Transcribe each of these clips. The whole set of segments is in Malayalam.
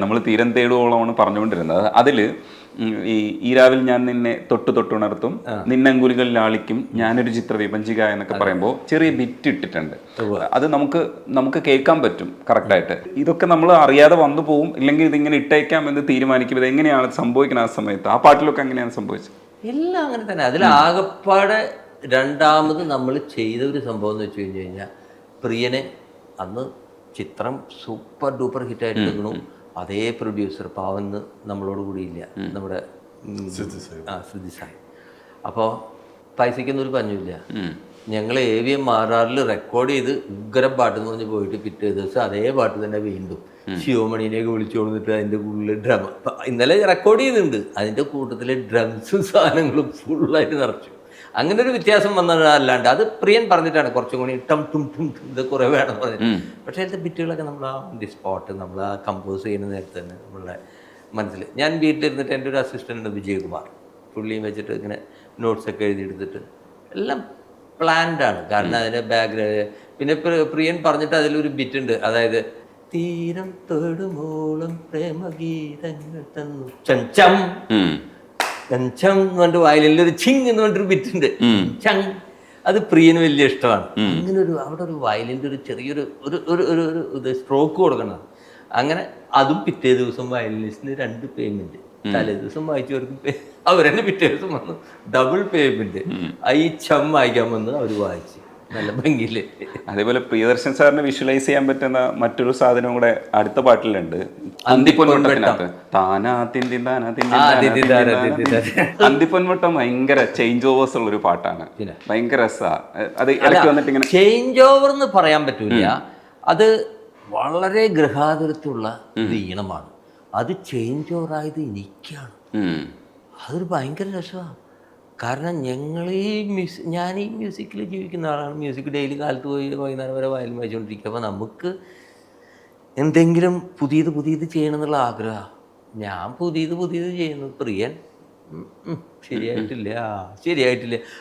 നമ്മൾ തീരം തേടുവോളമാണ് പറഞ്ഞുകൊണ്ടിരുന്നത്. അതിൽ ഈ രാവിൽ ഞാൻ നിന്നെ തൊട്ടുണർത്തും, നിന്നങ്കുലികൾ ലാളിക്കും, ഞാനൊരു ചിത്ര വിഭജിക എന്നൊക്കെ പറയുമ്പോൾ ചെറിയ ബിറ്റ് ഇട്ടിട്ടുണ്ട്. അത് നമുക്ക് കേൾക്കാൻ പറ്റും കറക്റ്റായിട്ട്. ഇതൊക്കെ നമ്മൾ അറിയാതെ വന്നു പോവും, ഇല്ലെങ്കിൽ ഇതിങ്ങനെ ഇട്ടേക്കാം എന്ന് തീരുമാനിക്കും. ഇത് എങ്ങനെയാണ് സംഭവിക്കുന്നത് ആ സമയത്ത്? ആ പാട്ടിലൊക്കെ എങ്ങനെയാണ് സംഭവിച്ചത്? എല്ലാം അങ്ങനെ തന്നെ. അതിൽ ആകപ്പാടെ രണ്ടാമത് നമ്മൾ ചെയ്ത ഒരു സംഭവം എന്ന് വെച്ച് കഴിഞ്ഞ് കഴിഞ്ഞാൽ, പ്രിയനെ അന്ന് ചിത്രം സൂപ്പർ ഡൂപ്പർ ഹിറ്റായിട്ട് എടുക്കണു. അതേ പ്രൊഡ്യൂസർ പാവന്ന് നമ്മളോട് കൂടിയില്ല, നമ്മുടെ ശ്രുതി സായി. അപ്പോൾ പൈസയ്ക്കൊന്നും ഒരു പഞ്ഞില്ല. ഞങ്ങൾ AVM മാറാറിൽ റെക്കോർഡ് ചെയ്ത് ഉഗ്രം പാട്ടെന്ന് പറഞ്ഞ് പോയിട്ട് പിറ്റേ ദിവസം അതേ പാട്ട് തന്നെ വീണ്ടും ശിവമണിനെയൊക്കെ വിളിച്ചു കൊടുത്തിട്ട് അതിൻ്റെ ഉള്ളിൽ ഡ്രം ഇന്നലെ റെക്കോർഡ് ചെയ്തിട്ടുണ്ട്. അതിൻ്റെ കൂട്ടത്തിൽ ഡ്രംസും സാധനങ്ങളും ഫുള്ളായിട്ട് നിറച്ചു. അങ്ങനെ ഒരു വ്യത്യാസം വന്നതല്ലാണ്ട് അത് പ്രിയൻ പറഞ്ഞിട്ടാണ് കുറച്ചും കൂടി ടം ടും ടും ഇത് കുറേ വേണം പറഞ്ഞിട്ട്. പക്ഷേ അതിൻ്റെ ബിറ്റുകളൊക്കെ നമ്മൾ ആ സ്പോട്ട് നമ്മൾ ആ കമ്പോസ് ചെയ്യുന്ന നേരത്തെ തന്നെ നമ്മളുടെ മനസ്സിൽ. ഞാൻ വീട്ടിലിരുന്നിട്ട് എൻ്റെ ഒരു അസിസ്റ്റൻ്റ് ഉണ്ട് വിജയകുമാർ, പുള്ളിയും വെച്ചിട്ട് ഇങ്ങനെ നോട്ട്സൊക്കെ എഴുതിയെടുത്തിട്ട് എല്ലാം പ്ലാൻഡാണ്. കാരണം അതിൻ്റെ ബാക്ക്ഗ്രൗണ്ട് പിന്നെ പ്രിയൻ പറഞ്ഞിട്ട് അതിലൊരു ബിറ്റ് ഉണ്ട്. അതായത് തീരം തൊടുമോളം പ്രേമഗീതങ്ങൾ തന്നു ചം ചം എന്ന് പറഞ്ഞിട്ട് വയലിൽ ഒരു ചിങ് എന്ന് പറഞ്ഞിട്ടൊരു ബിറ്റുണ്ട്, ചങ്. അത് പ്രിയന് വലിയ ഇഷ്ടമാണ്. അങ്ങനെ അവിടെ ഒരു വയലിൻ്റെ ഒരു ചെറിയൊരു ഒരു സ്ട്രോക്ക് കൊടുക്കണം. അങ്ങനെ അതും പിറ്റേ ദിവസം വയലിനിസ്റ്റിന് 2 പേയ്മെന്റ്. തലേ ദിവസം വായിച്ചവർക്ക് അവരെന്നെ പിറ്റേ ദിവസം വന്നു ഡബിൾ പേയ്മെന്റ്. ഈ ചം വായിക്കാൻ വന്ന് അവർ വായിച്ചു നല്ല ഭംഗിയില്. അതേപോലെ പ്രിയദർശൻ സാറിന് വിഷ്വലൈസ് ചെയ്യാൻ പറ്റുന്ന മറ്റൊരു സാധനം കൂടെ അടുത്ത പാട്ടിലുണ്ട്. അന്തിപ്പൊൻവട്ടം ഭയങ്കര ചേഞ്ച് ഓവേഴ്സ് ഉള്ള ഒരു പാട്ടാണ്, ഭയങ്കര രസമാണ്. അത് ഇടയ്ക്ക് വന്നിട്ട് ഇങ്ങനെ ചേഞ്ച് ഓവർ എന്ന് പറയാൻ പറ്റൂല. അത് വളരെ ഗൃഹാതുരത്തുള്ള ഒരു ഈണമാണ്. അത് ചേഞ്ച് ഓവറായത് എനിക്കാണ്. അതൊരു ഭയങ്കര രസമാണ്. കാരണം ഞാൻ ഈ മ്യൂസിക്കിൽ ജീവിക്കുന്ന ആളാണ്. മ്യൂസിക് ഡെയിലി കാലത്ത് പോയി വൈകുന്നേരം വരെ വയലിൻ വായിച്ചുകൊണ്ടിരിക്കുക. അപ്പോൾ നമുക്ക് എന്തെങ്കിലും പുതിയത് ചെയ്യണം എന്നുള്ള ആഗ്രഹമാണ്. ഞാൻ പുതിയത് ചെയ്യുന്നു. പ്രിയൻ ശരിയായിട്ടില്ല.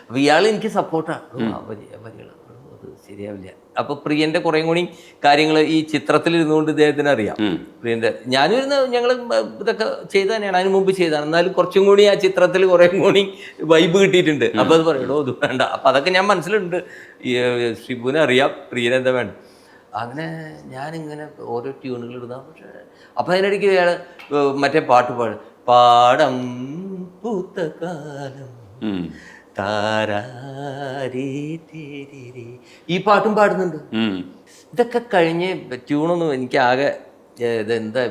അപ്പോൾ ഇയാൾ എനിക്ക് സപ്പോർട്ടാണ്. വരികൾ അത് ശരിയാവില്ല. അപ്പോൾ പ്രിയൻ്റെ കുറേ കൂടി കാര്യങ്ങൾ ഈ ചിത്രത്തിൽ ഇരുന്നുകൊണ്ട് ഇദ്ദേഹത്തിന് അറിയാം. പ്രിയൻ്റെ ഞാനും ഇരുന്ന് ഞങ്ങൾ ഇതൊക്കെ ചെയ്ത് തന്നെയാണ്, അതിന് മുമ്പ് ചെയ്തതാണ്. എന്നാലും കുറച്ചും കൂടി ആ ചിത്രത്തിൽ കുറേ കൂടി വൈബ് കിട്ടിയിട്ടുണ്ട്. അപ്പോൾ അത് പറയണോ ഇത് വേണ്ട. അപ്പോൾ അതൊക്കെ ഞാൻ മനസ്സിലുണ്ട്. ഈ ഷിബുവിനെ അറിയാം പ്രിയൻ എന്താ വേണ്ട. അങ്ങനെ ഞാനിങ്ങനെ ഓരോ ട്യൂണുകൾ ഇടുന്ന. പക്ഷേ അപ്പം അതിനിടയ്ക്ക് അയാൾ മറ്റേ പാട്ട് പാടം പൂത്ത കാലം ഈ പാട്ടും പാടുന്നുണ്ട്. ഇതൊക്കെ കഴിഞ്ഞ് ട്യൂണൊന്നും എനിക്ക് ആകെ ഇതെന്താ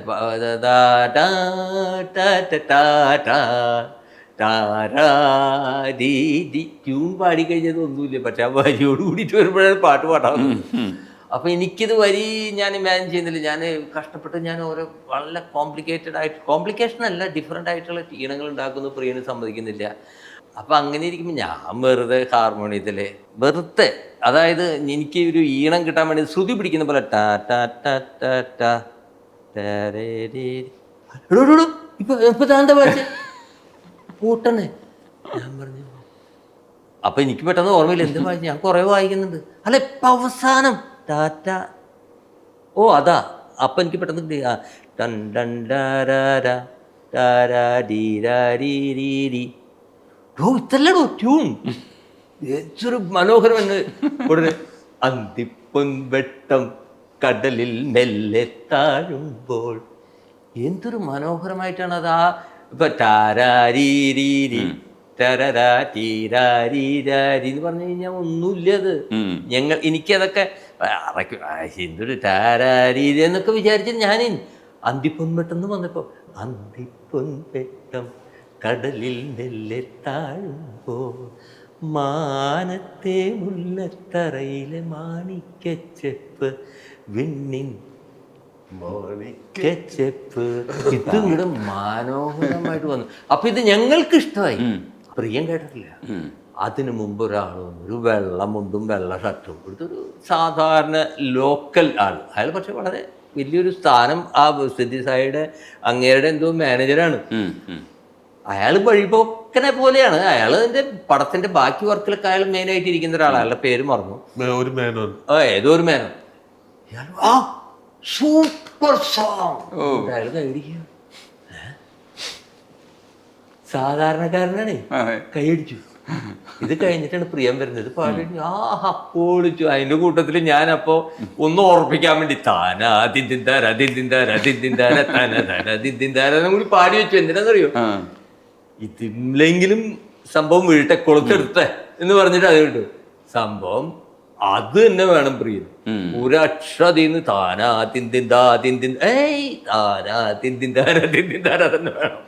ട്യൂൺ പാടിക്കഴിഞ്ഞത് ഒന്നുമില്ല. പക്ഷെ ആ വരിയോട് കൂടിയിട്ട് വരുമ്പോഴാണ് പാട്ട് പാടാവുന്നത്. അപ്പോൾ എനിക്കിത് വരി ഞാൻ ഇമാജിൻ ചെയ്യുന്നില്ല. ഞാൻ കഷ്ടപ്പെട്ട് ഞാൻ ഓരോ വളരെ കോംപ്ലിക്കേഷൻ അല്ല, ഡിഫറെൻ്റ് ആയിട്ടുള്ള ഈണങ്ങൾ ഉണ്ടാക്കുന്നു. പ്രിയന് സമ്മതിക്കുന്നില്ല. അപ്പം അങ്ങനെ ഇരിക്കുമ്പോൾ ഞാൻ വെറുതെ ഹാർമോണിയത്തിലെ വെറുതെ, അതായത് എനിക്ക് ഒരു ഈണം കിട്ടാൻ വേണ്ടി ശ്രുതി പിടിക്കുന്ന പോലെ ടാ ടാ ടാ ടാ ടാ ഇപ്പൊ താന്താ വായിച്ച പൂട്ടണേ ഞാൻ പറഞ്ഞു. അപ്പം എനിക്ക് പെട്ടെന്ന് ഓർമ്മയില്ല എന്ത് വായിച്ചു. ഞാൻ കുറേ വായിക്കുന്നുണ്ട്. അല്ല ഇപ്പം അവസാനം ടാറ്റ അതാ. അപ്പം എനിക്ക് പെട്ടെന്ന് ടൺ ടൺ ടാരാ ടാരാ ഡീരാരീരീ ഇതല്ലടോ ട്യൂൺ. ഏറ്റൊരു മനോഹരം എന്ന് ഉടനെ അന്തിപ്പൊൻവെട്ടം കടലിൽ മെല്ലെ താഴുമ്പോൾ എന്തൊരു മനോഹരമായിട്ടാണ് അത്. ഇപ്പൊ ടാരാരീരീരി ടരരാ ടീരാരീരാരി എന്ന് പറഞ്ഞു കഴിഞ്ഞാൽ ഒന്നുമില്ല. അത് എനിക്കതൊക്കെ എന്തൊരു ടാരാരീരി എന്നൊക്കെ വിചാരിച്ചിട്ട് ഞാൻ അന്തിപ്പൊൻവെട്ടം വന്നപ്പോൾ അന്തിപ്പൊൻവെട്ടം കടലിൽ നെല്ലെ താഴുമ്പോൾ മാനത്തെ മുല്ലത്തറയിലെ മാണിക്കച്ചെപ്പ് വിണ്ണിൻ മാണിക്കച്ചെപ്പ് ഇത് ഇവിടെ മനോഹരമായിട്ട് വന്നു. അപ്പൊ ഇത് ഞങ്ങൾക്ക് ഇഷ്ടമായി. പ്രിയം കേട്ടിട്ടില്ല. അതിനു മുമ്പ് ഒരാൾ വന്നു, ഒരു വെള്ള മുണ്ടും വെള്ള ഷർട്ടും കൊടുത്തൊരു സാധാരണ ലോക്കൽ ആൾ. അയാൾ പക്ഷെ വളരെ വലിയൊരു സ്ഥാനം ആ സ്ഥിതി സായിയുടെ അങ്ങേരുടെ എന്തോ മാനേജറാണ്. അയാൾ വഴിപോക്കനെ പോലെയാണ്. അയാൾ അതിന്റെ പടത്തിന്റെ ബാക്കി വർക്കിലൊക്കെ അയാൾ മെയിനായിട്ട് ഇരിക്കുന്ന ഒരാളാണ്. അയാളുടെ പേര് മറന്നു. ഏതോ ഒരു മേനോൻ. സൂപ്പർ സോങ്, അയാൾ കൈയടിക്കുക. സാധാരണക്കാരനാണേ, കൈയടിച്ചു. ഇത് കഴിഞ്ഞിട്ടാണ് പ്രിയം വരുന്നത്. പാടി ആഹാ പൊളിച്ചു. അതിന്റെ കൂട്ടത്തിൽ ഞാനപ്പോ ഒന്ന് ഓർപ്പിക്കാൻ വേണ്ടി താനാ തിന്തിന്താര തിന്തിന്താര തിന്തിന്താര തന തന തിന്തിന്താര കൂടി പാടി വെച്ചു. എന്തിനാന്നറിയോ, ഇതില്ലെങ്കിലും സംഭവം വീട്ടെ കൊളുത്തെടുത്തേ എന്ന് പറഞ്ഞിട്ട് അത് കിട്ടും. സംഭവം അത് തന്നെ വേണം പ്രിയൻ. ഒരക്ഷതിന്ന് താനാ തിന്തിന്താ തിന്തിന്ത താനാ തിന്തിന്താര തിന്തിന്താര തന്നെ വേണം.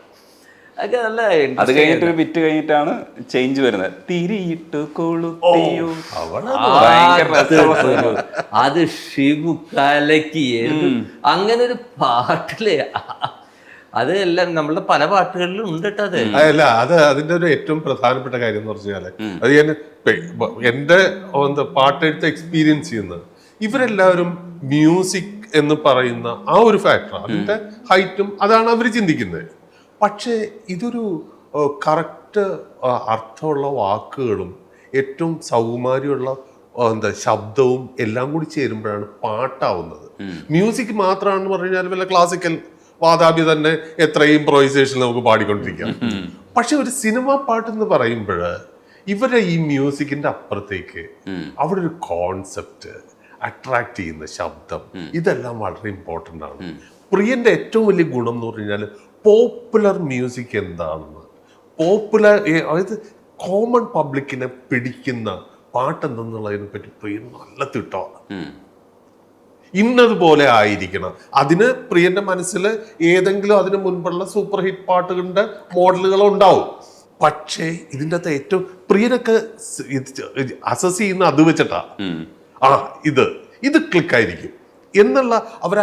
അതൊക്കെ നല്ല. അത് കഴിഞ്ഞിട്ട് ഒരു ബിറ്റ് കഴിഞ്ഞിട്ടാണ് ചേഞ്ച് വരുന്നത്. തിരിയിട്ട് കൊളുത്തിയോ, അത് ഷിബു കലക്കിയത്. അങ്ങനെ ഒരു പാട്ടില് അത് എല്ലാം നമ്മളുടെ പല പാട്ടുകളിലും ഉണ്ട് കേട്ടോ. അത് അല്ല, അത് അതിന്റെ ഒരു ഏറ്റവും പ്രധാനപ്പെട്ട കാര്യം എന്ന് പറഞ്ഞാല്, അത് ഞാൻ എന്റെ പാട്ടെഴുത്ത് എക്സ്പീരിയൻസ് ചെയ്യുന്നത്, ഇവരെല്ലാവരും മ്യൂസിക് എന്ന് പറയുന്ന ആ ഒരു ഫാക്ടർ, അതിന്റെ ഹൈറ്റും അതാണ് അവർ ചിന്തിക്കുന്നത്. പക്ഷേ ഇതൊരു കറക്റ്റ് അർത്ഥമുള്ള വാക്കുകളും ഏറ്റവും സൗകുമാര്യമുള്ള ശബ്ദവും എല്ലാം കൂടി ചേരുമ്പോഴാണ് പാട്ടാവുന്നത്. മ്യൂസിക് മാത്രമാണെന്ന് പറഞ്ഞാൽ വല്ല ക്ലാസിക്കൽ വാതാപി തന്നെ എത്രയും ഇംപ്രൊവൈസേഷൻ നമുക്ക് പാടിക്കൊണ്ടിരിക്കാം. പക്ഷെ ഒരു സിനിമ പാട്ടെന്ന് പറയുമ്പോൾ ഇവരെ ഈ മ്യൂസിക്കിന്റെ അപ്പുറത്തേക്ക് അവിടെ ഒരു കോൺസെപ്റ്റ്, അട്രാക്ട് ചെയ്യുന്ന ശബ്ദം, ഇതെല്ലാം വളരെ ഇമ്പോർട്ടൻ്റ് ആണ്. പ്രിയന്റെ ഏറ്റവും വലിയ ഗുണം എന്ന് പറഞ്ഞാൽ പോപ്പുലർ മ്യൂസിക് എന്താണെന്ന്, പോപ്പുലർ അതായത് കോമൺ പബ്ലിക്കിനെ പിടിക്കുന്ന പാട്ട് എന്തെന്നുള്ളതിനെ പറ്റി പ്രിയൻ നല്ല തിട്ടമാണ്. ഇന്നതുപോലെ ആയിരിക്കണം. അതിന് പ്രിയന്റെ മനസ്സിൽ ഏതെങ്കിലും അതിന് മുൻപുള്ള സൂപ്പർ ഹിറ്റ് പാട്ടുകളുടെ മോഡലുകൾ ഉണ്ടാവും. പക്ഷേ ഇതിൻ്റെ അകത്ത് ഏറ്റവും പ്രിയനൊക്കെ അസസ് ചെയ്യുന്ന അത് വെച്ചിട്ടാ, ഇത് ക്ലിക്കായിരിക്കും എന്നുള്ള അവർ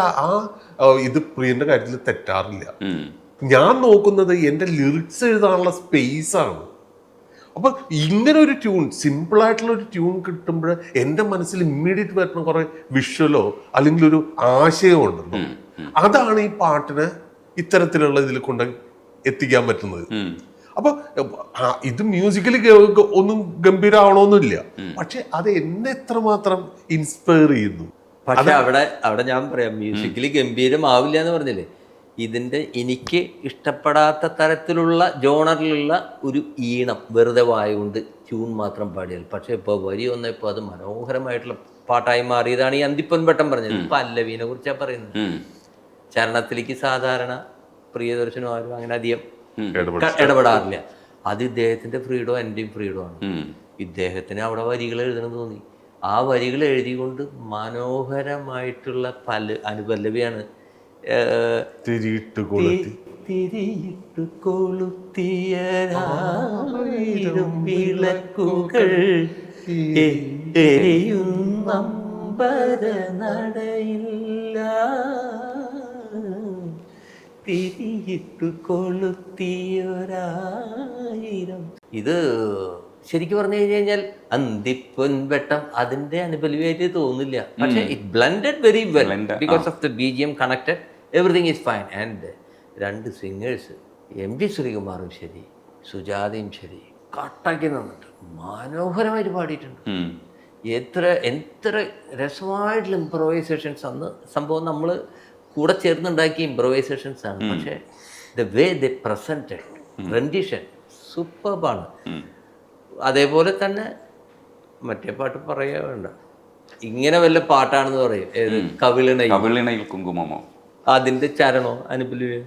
ഇത് പ്രിയന്റെ കാര്യത്തിൽ തെറ്റാറില്ല. ഞാൻ നോക്കുന്നത് എൻ്റെ ലിറിക്സ് എഴുതാനുള്ള സ്പേസ് ആണ്. അപ്പൊ ഇങ്ങനെ ഒരു ട്യൂൺ, സിമ്പിൾ ആയിട്ടുള്ള ഒരു ട്യൂൺ കിട്ടുമ്പോൾ എൻ്റെ മനസ്സിൽ ഇമ്മീഡിയറ്റ് വരുന്ന കുറെ വിഷ്വലോ അല്ലെങ്കിൽ ഒരു ആശയമോ ഉണ്ടല്ലോ, അതാണ് ഈ പാട്ടിനെ ഇത്തരത്തിലുള്ള ഇതിൽ കൊണ്ട് എത്തിക്കാൻ പറ്റുന്നത്. അപ്പൊ ഇത് മ്യൂസിക്കലി ഒന്നും ഗംഭീരമാവണമെന്നില്ല, പക്ഷെ അത് എന്നെ എത്രമാത്രം ഇൻസ്പയർ ചെയ്യുന്നു. പക്ഷെ അവിടെ ഞാൻ പറയാം, മ്യൂസിക്കലി ഗംഭീരമാവില്ല എന്ന് പറഞ്ഞില്ലേ, ഇതിൻ്റെ എനിക്ക് ഇഷ്ടപ്പെടാത്ത തരത്തിലുള്ള ജോണറിലുള്ള ഒരു ഈണം വെറുതെ വായുകൊണ്ട് ട്യൂൺ മാത്രം പാടിയാൽ. പക്ഷെ ഇപ്പോൾ വരി വന്നപ്പോൾ അത് മനോഹരമായിട്ടുള്ള പാട്ടായി മാറിയതാണ് ഈ അന്തിപ്പൊൻവട്ടം പറഞ്ഞത്. പല്ലവീനെ കുറിച്ചാണ് പറയുന്നത്. ചരണത്തിലേക്ക് സാധാരണ പ്രിയദർശനം ആരും അങ്ങനെ അധികം ഇടപെടാറില്ല. അത് ഇദ്ദേഹത്തിന്റെ ഫ്രീഡോ എന്റെയും ഫ്രീഡോ ആണ്. ഇദ്ദേഹത്തിന് അവിടെ വരികൾ എഴുതണമെന്ന് തോന്നി. ആ വരികൾ എഴുതിക്കൊണ്ട് മനോഹരമായിട്ടുള്ള അനുപല്ലവിയാണ്. തിരിയിട്ടു കൊളുത്തിയായിരം വിളക്കുകൾ നടയില്ല, തിരിയിട്ടു കൊളുത്തിയൊരായിരം. ഇത് ശരിക്കും പറഞ്ഞു കഴിഞ്ഞാൽ അന്തിപ്പൊൻവട്ടം അതിന്റെ അനുപല്ലവിയായിട്ട് തോന്നില്ല. പക്ഷെ it blended very well because of the BGM connected, everything is fine. And രണ്ട് സിംഗേഴ്സ്, MV ശ്രീകുമാറും ശരി സുജാതയും ശരി കട്ടാക്കി നിന്നിട്ട് മനോഹരമായിട്ട് പാടിയിട്ടുണ്ട്. എത്ര രസമായിട്ടുള്ള ഇംപ്രൊവൈസേഷൻസ്. അന്ന് സംഭവം നമ്മൾ കൂടെ ചേർന്നുണ്ടാക്കിയ ഇംപ്രൊവൈസേഷൻസ് ആണ്. പക്ഷേ the way the presented rendition സൂപ്പർബാണ്. അതേപോലെ തന്നെ മറ്റേ പാട്ട് പറയാ വേണ്ട, ഇങ്ങനെ വല്ല പാട്ടാണെന്ന് പറയും, ഏത് കവിളിണയിൽ കുങ്കുമമോ, അതിന്റെ ചരണോ അനുപല്ലവി.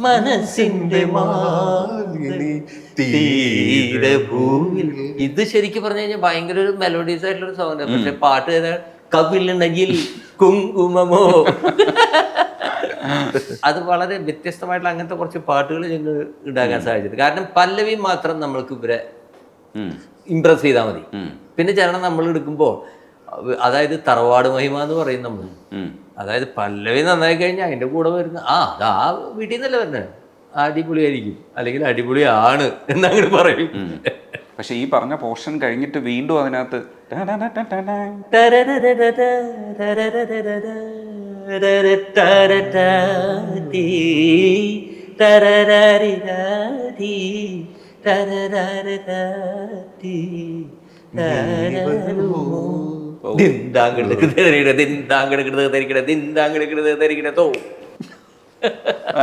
മനസ്സിന്റെ തീരഭൂവിൽ. ഇത് ശരിക്കും പറഞ്ഞു കഴിഞ്ഞാൽ ഭയങ്കര ഒരു മെലോഡിയസ് ആയിട്ടുള്ള സോങ്. പക്ഷെ പാട്ട് കവിളിണയിൽ കുങ്കുമമോ, അത് വളരെ വ്യത്യസ്തമായിട്ടുള്ള അങ്ങനത്തെ കുറച്ച് പാട്ടുകൾ ഞങ്ങൾ ഉണ്ടാക്കാൻ സാധിച്ചത്. കാരണം പല്ലവി മാത്രം നമ്മൾക്ക് ഇവരെ ഇംപ്രസ് ചെയ്താൽ മതി. പിന്നെ ചരണം നമ്മൾ എടുക്കുമ്പോൾ, അതായത് തറവാട് മഹിമ എന്ന് പറയും നമ്മൾ. അതായത് പല്ലവി നന്നായി കഴിഞ്ഞാൽ അതിന്റെ കൂടെ വരുന്ന അത് ആ വീട്ടിൽ നിന്നല്ല വരുന്നത്, അടിപൊളിയായിരിക്കും അല്ലെങ്കിൽ അടിപൊളിയാണ് എന്നങ്ങനെ പറയും. പക്ഷെ ഈ പറഞ്ഞ പോർഷൻ കഴിഞ്ഞിട്ട് വീണ്ടും അതിനകത്ത്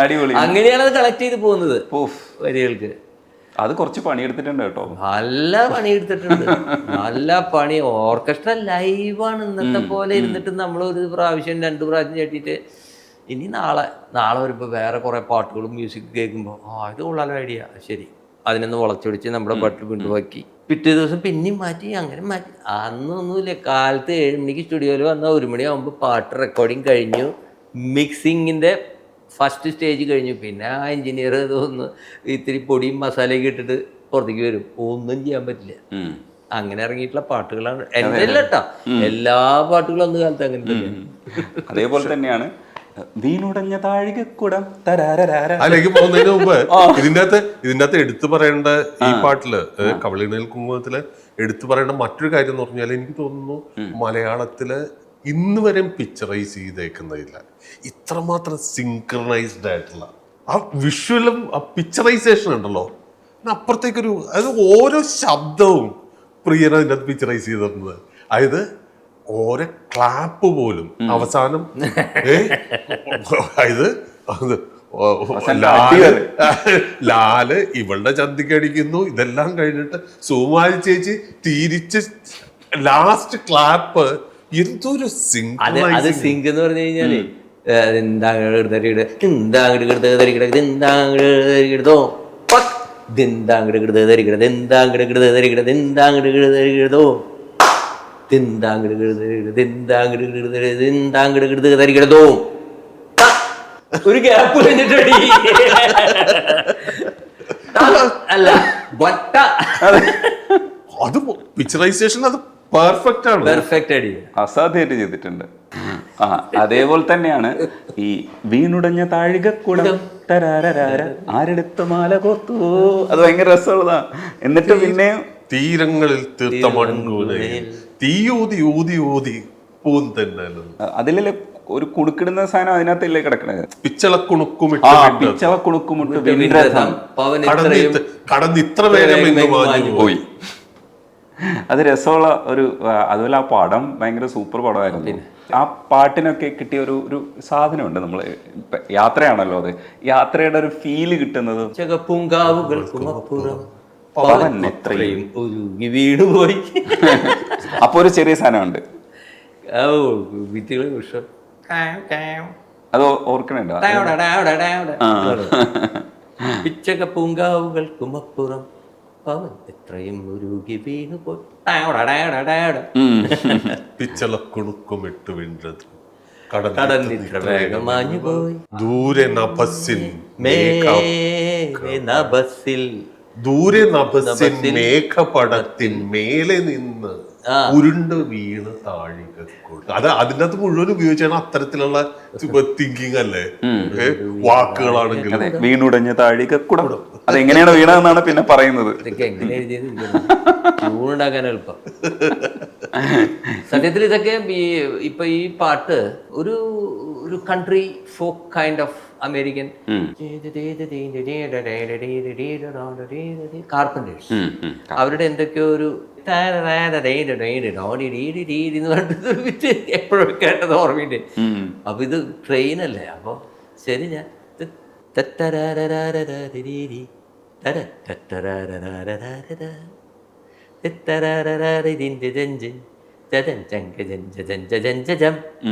അടിപൊളി. അങ്ങനെയാണ് അത് കളക്ട് ചെയ്ത് പോകുന്നത് ഓഫ്, വരികൾക്ക്. അത് കുറച്ച് പണിയെടുത്തിട്ടുണ്ട് കേട്ടോ. നല്ല പണി എടുത്തിട്ടുണ്ട്, നല്ല പണി. ഓർക്കസ്ട്ര ലൈവാണ്. ഇന്നത്തെ പോലെ ഇരുന്നിട്ട് നമ്മൾ ഒരു പ്രാവശ്യം 2 പ്രാവശ്യം ചേട്ടിയിട്ട് ഇനി നാളെ വരുമ്പോൾ വേറെ കുറേ പാട്ടുകളും മ്യൂസിക് കേൾക്കുമ്പോൾ ഇത് കൊള്ളാലോ ഐഡിയ, ശരി, അതിനൊന്ന് വളച്ചൊടിച്ച് നമ്മുടെ പാട്ടിൽ കൊണ്ടുപോക്കി പിറ്റേ ദിവസം പിന്നെയും മാറ്റി, അങ്ങനെ മാറ്റി. അന്നൊന്നുമില്ല, കാലത്ത് 7 മണിക്ക് സ്റ്റുഡിയോയിൽ വന്നാൽ 1 മണിയാകുമ്പോൾ പാട്ട് റെക്കോർഡിങ് കഴിഞ്ഞു, മിക്സിങ്ങിൻ്റെ ഫസ്റ്റ് സ്റ്റേജ് കഴിഞ്ഞു. പിന്നെ ആ എഞ്ചിനീയർ ഇതൊന്ന് ഇത്തിരി പൊടിയും മസാലയൊക്കെ ഇട്ടിട്ട് പുറത്തേക്ക് വരും, ഒന്നും ചെയ്യാൻ പറ്റില്ല. അങ്ങനെ ഇറങ്ങിയിട്ടുള്ള പാട്ടുകളാണ് എൻ്റെ കേട്ടോ. എല്ലാ പാട്ടുകളും അന്ന് കാലത്ത് അങ്ങനെ തന്നെയാണ്. അതേപോലെ തന്നെയാണ് വീണുടഞ്ഞ താഴികക്കുടം അതിലേക്ക് പോകുന്നതിന് മുമ്പ് ഇതിന്റെ അകത്ത് എടുത്തു പറയേണ്ട ഈ പാട്ടില് കവളിണയിൽ കുങ്കുമത്തില് എടുത്തു പറയേണ്ട മറ്റൊരു കാര്യം എന്ന് പറഞ്ഞാൽ, എനിക്ക് തോന്നുന്നു മലയാളത്തില് ഇന്ന് വരെ പിക്ചറൈസ് ചെയ്തേക്കുന്നതില്ല ഇത്രമാത്രം സിങ്ക്രണൈസ്ഡ് ആയിട്ടുള്ള ആ വിഷ്വലും ആ പിക്ചറൈസേഷൻ ഉണ്ടല്ലോ, അപ്പുറത്തേക്കൊരു അത് ഓരോ ശബ്ദവും പ്രിയന അതിൻ്റെ അകത്ത് പിക്ചറൈസ് ചെയ്തിരുന്നത്. അതായത് ഓരോ ക്ലാപ്പ് പോലും അവസാനം അതായത് ലാല് ഇവളുടെ ചന്തിക്കടിക്കുന്നു, ഇതെല്ലാം കഴിഞ്ഞിട്ട് സുകുമാരി ചേച്ചി തിരിച്ച് ലാസ്റ്റ് ക്ലാപ്പ് എന്തൊരു സിങ്ക്. അത് സിങ്ക് എന്ന് പറഞ്ഞു കഴിഞ്ഞാല് ഒരു ഗ്യാപ്പ് കഴിഞ്ഞിട്ടടി അല്ല വട്ട. അത് പിക്ചറൈസേഷൻ അത് പെർഫെക്റ്റ് ആണ്, പെർഫെക്റ്റ് അടി, അസാധ്യമായിട്ട് ചെയ്തിട്ടുണ്ട്. അതേപോലെ തന്നെയാണ് ഈ വീണുടഞ്ഞ താഴികക്കുടം തരാരരാര ആരെടുത്ത മാല കോത്തു, അത് ഭയങ്കര രസമുള്ളതാ. എന്നിട്ട് പിന്നെ തീരങ്ങളിൽ തീർത്ത മൺകൂനയിൽ തീയൂതി ഊതി ഊതി പൂൻ തന്നെ അതിലെ ഒരു കുണുക്കിടുന്ന സാധനം അതിനകത്തല്ലേ കിടക്കണത്, പിച്ചളക്കുണുക്കുമിട്ട് പിച്ചളക്കുണുക്കുമിട്ട് കടന്ന് ഇത്ര വേഗം പോയി. അത് രസമുള്ള ഒരു, അതുപോലെ ആ പടം ഭയങ്കര സൂപ്പർ പടമായിരുന്നു. ആ പാട്ടിനൊക്കെ കിട്ടിയ ഒരു സാധനമുണ്ട്, നമ്മൾ യാത്രയാണല്ലോ, അത് യാത്രയുടെ ഒരു ഫീല് കിട്ടുന്നത്. വീണുപോയി. അപ്പൊ ഒരു ചെറിയ സാധനമുണ്ട്, അത് ഓർക്കണുണ്ടോ? പിച്ചക പൂങ്കാവുകൾക്കുമപ്പുറം പവൻ എത്രയും ഉരുകി വീണുപോയി. പിച്ചളക്കുണുക്കുമിട്ട് വീണ്ടത് കടന്നിത്ര വേഗമാഞ്ഞു പോയി. ദൂരെ നഭസിൽ നഭസിൽ ദൂരെ നഭസിൽ മേഘപടത്തിൻ മേലെ നിന്ന് ഉരുണ്ട് വീണ് താഴിക. അത് അതിൻ്റെ അകത്ത് മുഴുവൻ ഉപയോഗിച്ചാണ് അത്തരത്തിലുള്ള തിങ്കിങ് അല്ലേ, വാക്കുകളാണെങ്കിലും. വീണുടഞ്ഞ താഴികക്കുടം അതെങ്ങനെയാണ് വീണതെന്നാണ് പിന്നെ പറയുന്നത്. ഇതൊക്കെ എങ്ങനെ എഴുതിയത് ട്യൂണുണ്ടാക്കാൻ എളുപ്പം. സത്യത്തിൽ ഇതൊക്കെ ഇപ്പൊ ഈ പാട്ട് ഒരു country folk kind of American carpenter's അവരുടെ എന്തൊക്കെയോ ഒരു എപ്പോഴും കേട്ടത് ഓർമ്മയുണ്ട്. അപ്പൊ ഇത് ട്രെയിനല്ലേ, അപ്പൊ ശരി ഞാൻ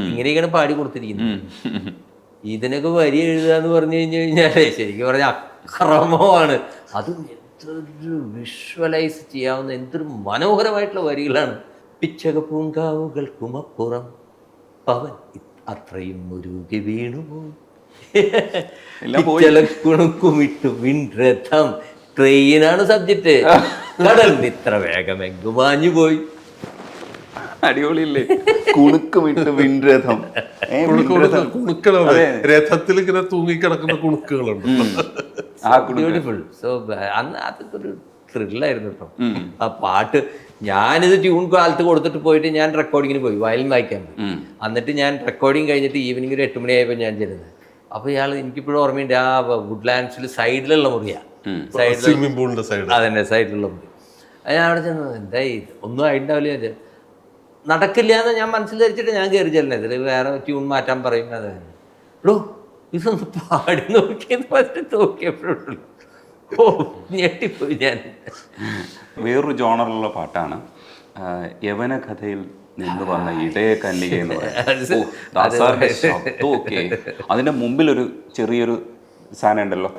ഇങ്ങനെയൊക്കെയാണ് പാടി കൊടുത്തിരിക്കുന്നത്. ഇതിനൊക്കെ വരി എഴുതുക എന്ന് പറഞ്ഞു കഴിഞ്ഞാലേ ശരിക്കും പറഞ്ഞാൽ അക്രമമാണ്. അതും എന്തൊരു വിഷ്വലൈസ് ചെയ്യാവുന്ന എന്തൊരു മനോഹരമായിട്ടുള്ള വരികളാണ്. പിച്ചക പൂങ്കാവുകൾക്കുമപ്പുറം പവൻ അത്രയും മുരുകി വീണുപോയി. കുണുക്കുമിട്ടു വിൺരഥം. ട്രെയിനാണ് സബ്ജക്റ്റ്. കടൽ ഇത്ര വേഗം എങ്കുമാഞ്ഞു പോയി. അടിപൊളിയില്ലേ? കുണുക്കുമിട്ട് വിൺരഥം. രഥത്തിൽ ഇങ്ങനെ തൂങ്ങിക്കിടക്കുന്ന കുണുക്കുകളുണ്ട്. ബ്യൂട്ടിഫുൾ. സോ അന്ന് അതൊക്കെ ഒരു ത്രില്ലായിരുന്നു കേട്ടോ. ആ പാട്ട് ഞാനിത് ട്യൂൺ കാലത്ത് കൊടുത്തിട്ട് പോയിട്ട് ഞാൻ റെക്കോർഡിങ്ങിന് പോയി, വയലിൻ വായിക്കാൻ പോയി. എന്നിട്ട് ഞാൻ റെക്കോർഡിങ് കഴിഞ്ഞിട്ട് ഈവനിങ് ഒരു 8 മണിയായപ്പോൾ ഞാൻ ചെല്ലുന്നത്. അപ്പോൾ ഇയാൾ, എനിക്കിപ്പോഴും ഓർമ്മയുണ്ട്, ആ വുഡ്ലാൻഡ്സിൽ സൈഡിലുള്ള മുറിയാണ്, സ്വിമ്മിംഗ് പൂളിന്റെ സൈഡ്, അതന്നെ സൈഡിലുള്ള മുറി. ഞാൻ അവിടെ ചെന്ന് എന്തായി ഒന്നും ആയിട്ടുണ്ടാവില്ല, ഞാൻ നടക്കില്ല എന്ന് ഞാൻ മനസ്സിൽ ധരിച്ചിട്ട് ഞാൻ കയറി ചെല്ലുന്നത്. ഇതിൽ വേറെ ട്യൂൺ മാറ്റാൻ പറയും. അത് എടോ ഇതൊന്ന് പാടി നോക്കിയെന്ന് ഫസ്റ്റ് നോക്കിയപ്പോഴുള്ളൂ, ഓ ഞെട്ടിപ്പോയി ഞാൻ. വേറൊരു ജോണറിലുള്ള പാട്ടാണ് യവന കഥയിൽ നിന്ന് വന്ന ഇടയ കന്യക എന്ന് പറയുന്നത്. അതിന്റെ മുമ്പിലൊരു ചെറിയൊരു സാധനം ഉണ്ടല്ലോ,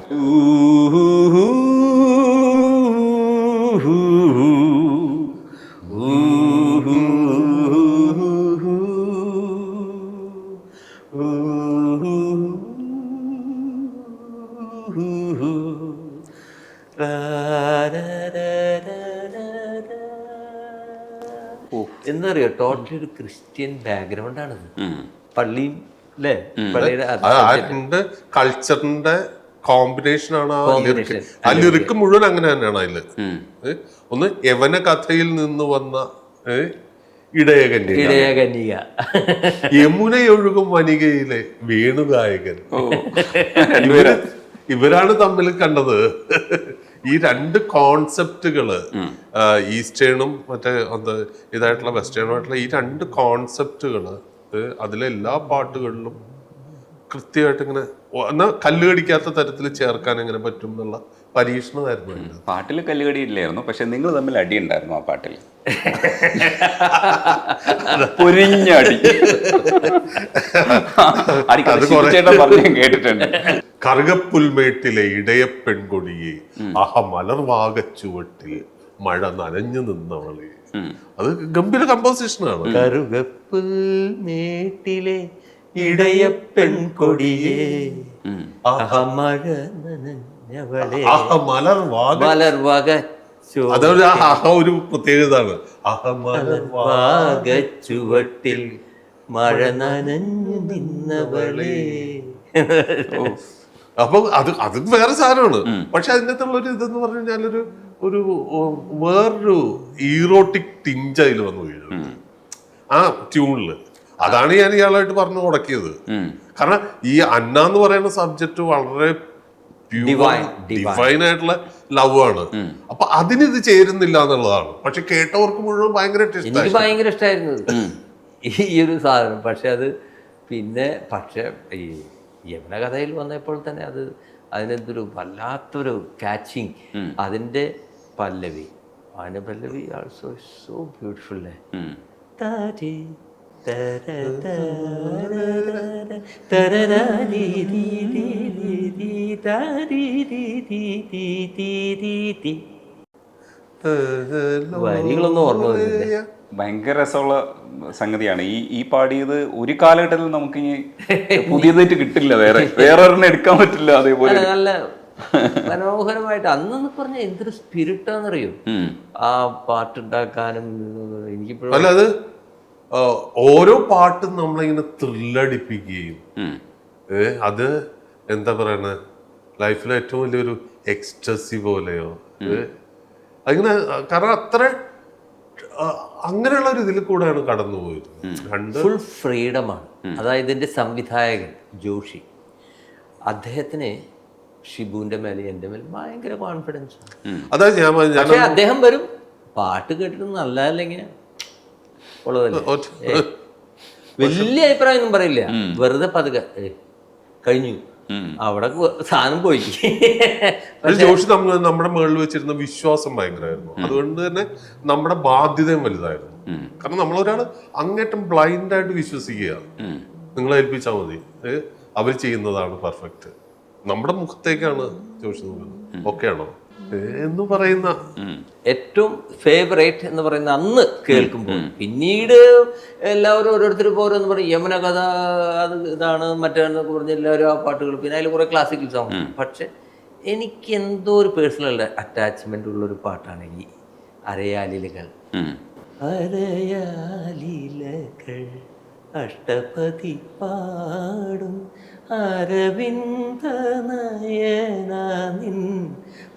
എന്താ അറിയോ, ടോട്ടലി ഒരു ക്രിസ്ത്യൻ ബാക്ക്ഗ്രൗണ്ടാണിത്. പള്ളിയും അല്ലേ, പള്ളിയുടെ കൾച്ചറിന്റെ കോമ്പിനേഷൻ ആണ് ആ ലിറിക്ക് മുഴുവൻ. അങ്ങനെ തന്നെയാണ് അതില്. ഒന്ന് യവന കഥയിൽ നിന്ന് വന്ന ഇടയകന്യക, യമുനയൊഴുകും വനികയിലെ വേണുഗായകൻ. ഇവരാണ് തമ്മിൽ കണ്ടത്. ഈ രണ്ട് കോൺസെപ്റ്റുകള്, ഈസ്റ്റേണും മറ്റേ ഇതായിട്ടുള്ള വെസ്റ്റേണുമായിട്ടുള്ള ഈ രണ്ട് കോൺസെപ്റ്റുകള് അതിലെ എല്ലാ പാട്ടുകളിലും കൃത്യമായിട്ട് ഇങ്ങനെ എന്നാൽ കല്ലുകടിക്കാത്ത തരത്തിൽ ചേർക്കാൻ എങ്ങനെ പറ്റും എന്നുള്ള പരീക്ഷണമായിരുന്നു. പാട്ടിൽ കല്ലുകടി ഇല്ലായിരുന്നു, പക്ഷെ നിങ്ങൾ തമ്മിൽ അടി ഉണ്ടായിരുന്നു ആ പാട്ടിൽ. പൊരിഞ്ഞടി കേട്ടിട്ടുണ്ട്. കറുകപ്പുൽമേട്ടിലെ ഇടയ പെൺകൊടിയെ ആഹ മലർവാകച്ചുവട്ടിൽ മഴ നനഞ്ഞു നിന്നവളെ. അത് ഗംഭീര കമ്പോസിഷനാണ്. കറുകപ്പുൽമേട്ടിലെ ഇടയ പെൺകൊടിയെ ആഹ മഴ നനഞ്ഞവളെ മലർവാക അതൊരു ഒരു പ്രത്യേകതയാണ്. ചുവട്ടിൽ മഴ നനഞ്ഞു നിന്നവളെ. അപ്പൊ അത് വേറെ സാധനമാണ്. പക്ഷെ അതിനകത്തുള്ള ഒരു ഇതെന്ന് പറഞ്ഞു കഴിഞ്ഞാൽ ഒരു വേറൊരു ഈറോട്ടിക് ടിഞ്ച് അതിൽ വന്നു വീഴും ആ ട്യൂണില്. അതാണ് ഞാൻ ഇയാളായിട്ട് പറഞ്ഞു മുടക്കിയത്. കാരണം ഈ അന്ന എന്ന് പറയുന്ന സബ്ജക്ട് വളരെ ഡിവൈൻ ആയിട്ടുള്ള ലവ് ആണ്. അപ്പൊ അതിനിത് ചേരുന്നില്ല എന്നുള്ളതാണ്. പക്ഷെ കേട്ടവർക്ക് മുഴുവൻ ഭയങ്കര ഇഷ്ടമായിരുന്നു ഈ ഒരു സാധനം. പക്ഷെ അത് പിന്നെ ഈ യവന കഥയിൽ വന്നപ്പോൾ തന്നെ അതിനെന്തൊരു വല്ലാത്തൊരു കാച്ചിങ്. അതിന്റെ പല്ലവി ആൾസോ സോ ബ്യൂട്ടിഫുൾ. വരികളൊന്നും ഓർമ്മ വരുന്നില്ല. ഭയങ്കര രസമുള്ള സംഗതിയാണ് ഈ പാടിയത്. ഒരു കാലഘട്ടത്തിൽ നമുക്ക് ഇനി പുതിയതായിട്ട് കിട്ടില്ല, വേറൊരെണ്ണം എടുക്കാൻ പറ്റില്ല. അതേപോലെ നല്ല മനോഹരമായിട്ട് അന്നെന്ന് പറഞ്ഞ എന്തൊരു സ്പിരിറ്റാന്നറിയോ ആ പാട്ടുണ്ടാക്കാനും. എനിക്കിപ്പോഴും അല്ല, അത് ഓരോ പാട്ടും നമ്മളിങ്ങനെ ത്രില്ലടിപ്പിക്കുകയും അത് എന്താ പറയണ ലൈഫിലെ ഏറ്റവും വലിയൊരു എക്സ്റ്റസി പോലെയോ അങ്ങനെ. കാരണം അത്ര അങ്ങനെയുള്ള ഒരു ഇതിൽ കൂടെയാണ് കടന്നുപോയത്. ഫുൾ ഫ്രീഡമാണ്. അതായത് ഇതിന്റെ സംവിധായകൻ ജോഷി, അദ്ദേഹത്തിന് ഷിബുവിന്റെ മേലെ എൻ്റെ മേലെ ഭയങ്കര കോൺഫിഡൻസ്. അതായത് പക്ഷെ അദ്ദേഹം വരും പാട്ട് കേട്ടിട്ട് നല്ലതല്ലെങ്കിൽ ഉള്ളതല്ലേ, വലിയ അഭിപ്രായം ഒന്നും പറയില്ല. വെറുതെ പതുക്കെ കഴിഞ്ഞു, അവിടെ സാധനം പോയി. ജോഷി നമ്മുടെ മുകളിൽ വെച്ചിരുന്ന വിശ്വാസം ഭയങ്കരമായിരുന്നു. അതുകൊണ്ട് തന്നെ നമ്മുടെ ബാധ്യതയും വലുതായിരുന്നു. കാരണം നമ്മളൊരാൾ അങ്ങേറ്റം ബ്ലൈൻഡായിട്ട് വിശ്വസിക്കുക, നിങ്ങളെ ഏൽപ്പിച്ചാൽ മതി, അവർ ചെയ്യുന്നതാണ് പെർഫെക്റ്റ്. നമ്മുടെ മുഖത്തേക്കാണ് ജോഷി നോക്കുന്നത്. ഓക്കെയാണോ എന്ന് പറയുന്ന ഏറ്റവും ഫേവറേറ്റ് എന്ന് പറയുന്ന അന്ന് കേൾക്കുമ്പോൾ, പിന്നീട് എല്ലാവരും ഓരോരുത്തർ പോരെന്ന് പറയും യമുന കഥ അത് ഇതാണ് മറ്റേന്നൊക്കെ പറഞ്ഞ് എല്ലാവരും ആ പാട്ടുകൾ, പിന്നെ അതിൽ കുറെ ക്ലാസിക്കൽ സോങ്. പക്ഷെ എനിക്ക് എന്തോ ഒരു പേഴ്സണൽ അറ്റാച്ച്മെന്റ് ഉള്ളൊരു പാട്ടാണ് ഈ അരയാലിലകൾ. അരയാലിലകൾ അഷ്ടപതി പാടും അരവിന്ദ നയന നിൻ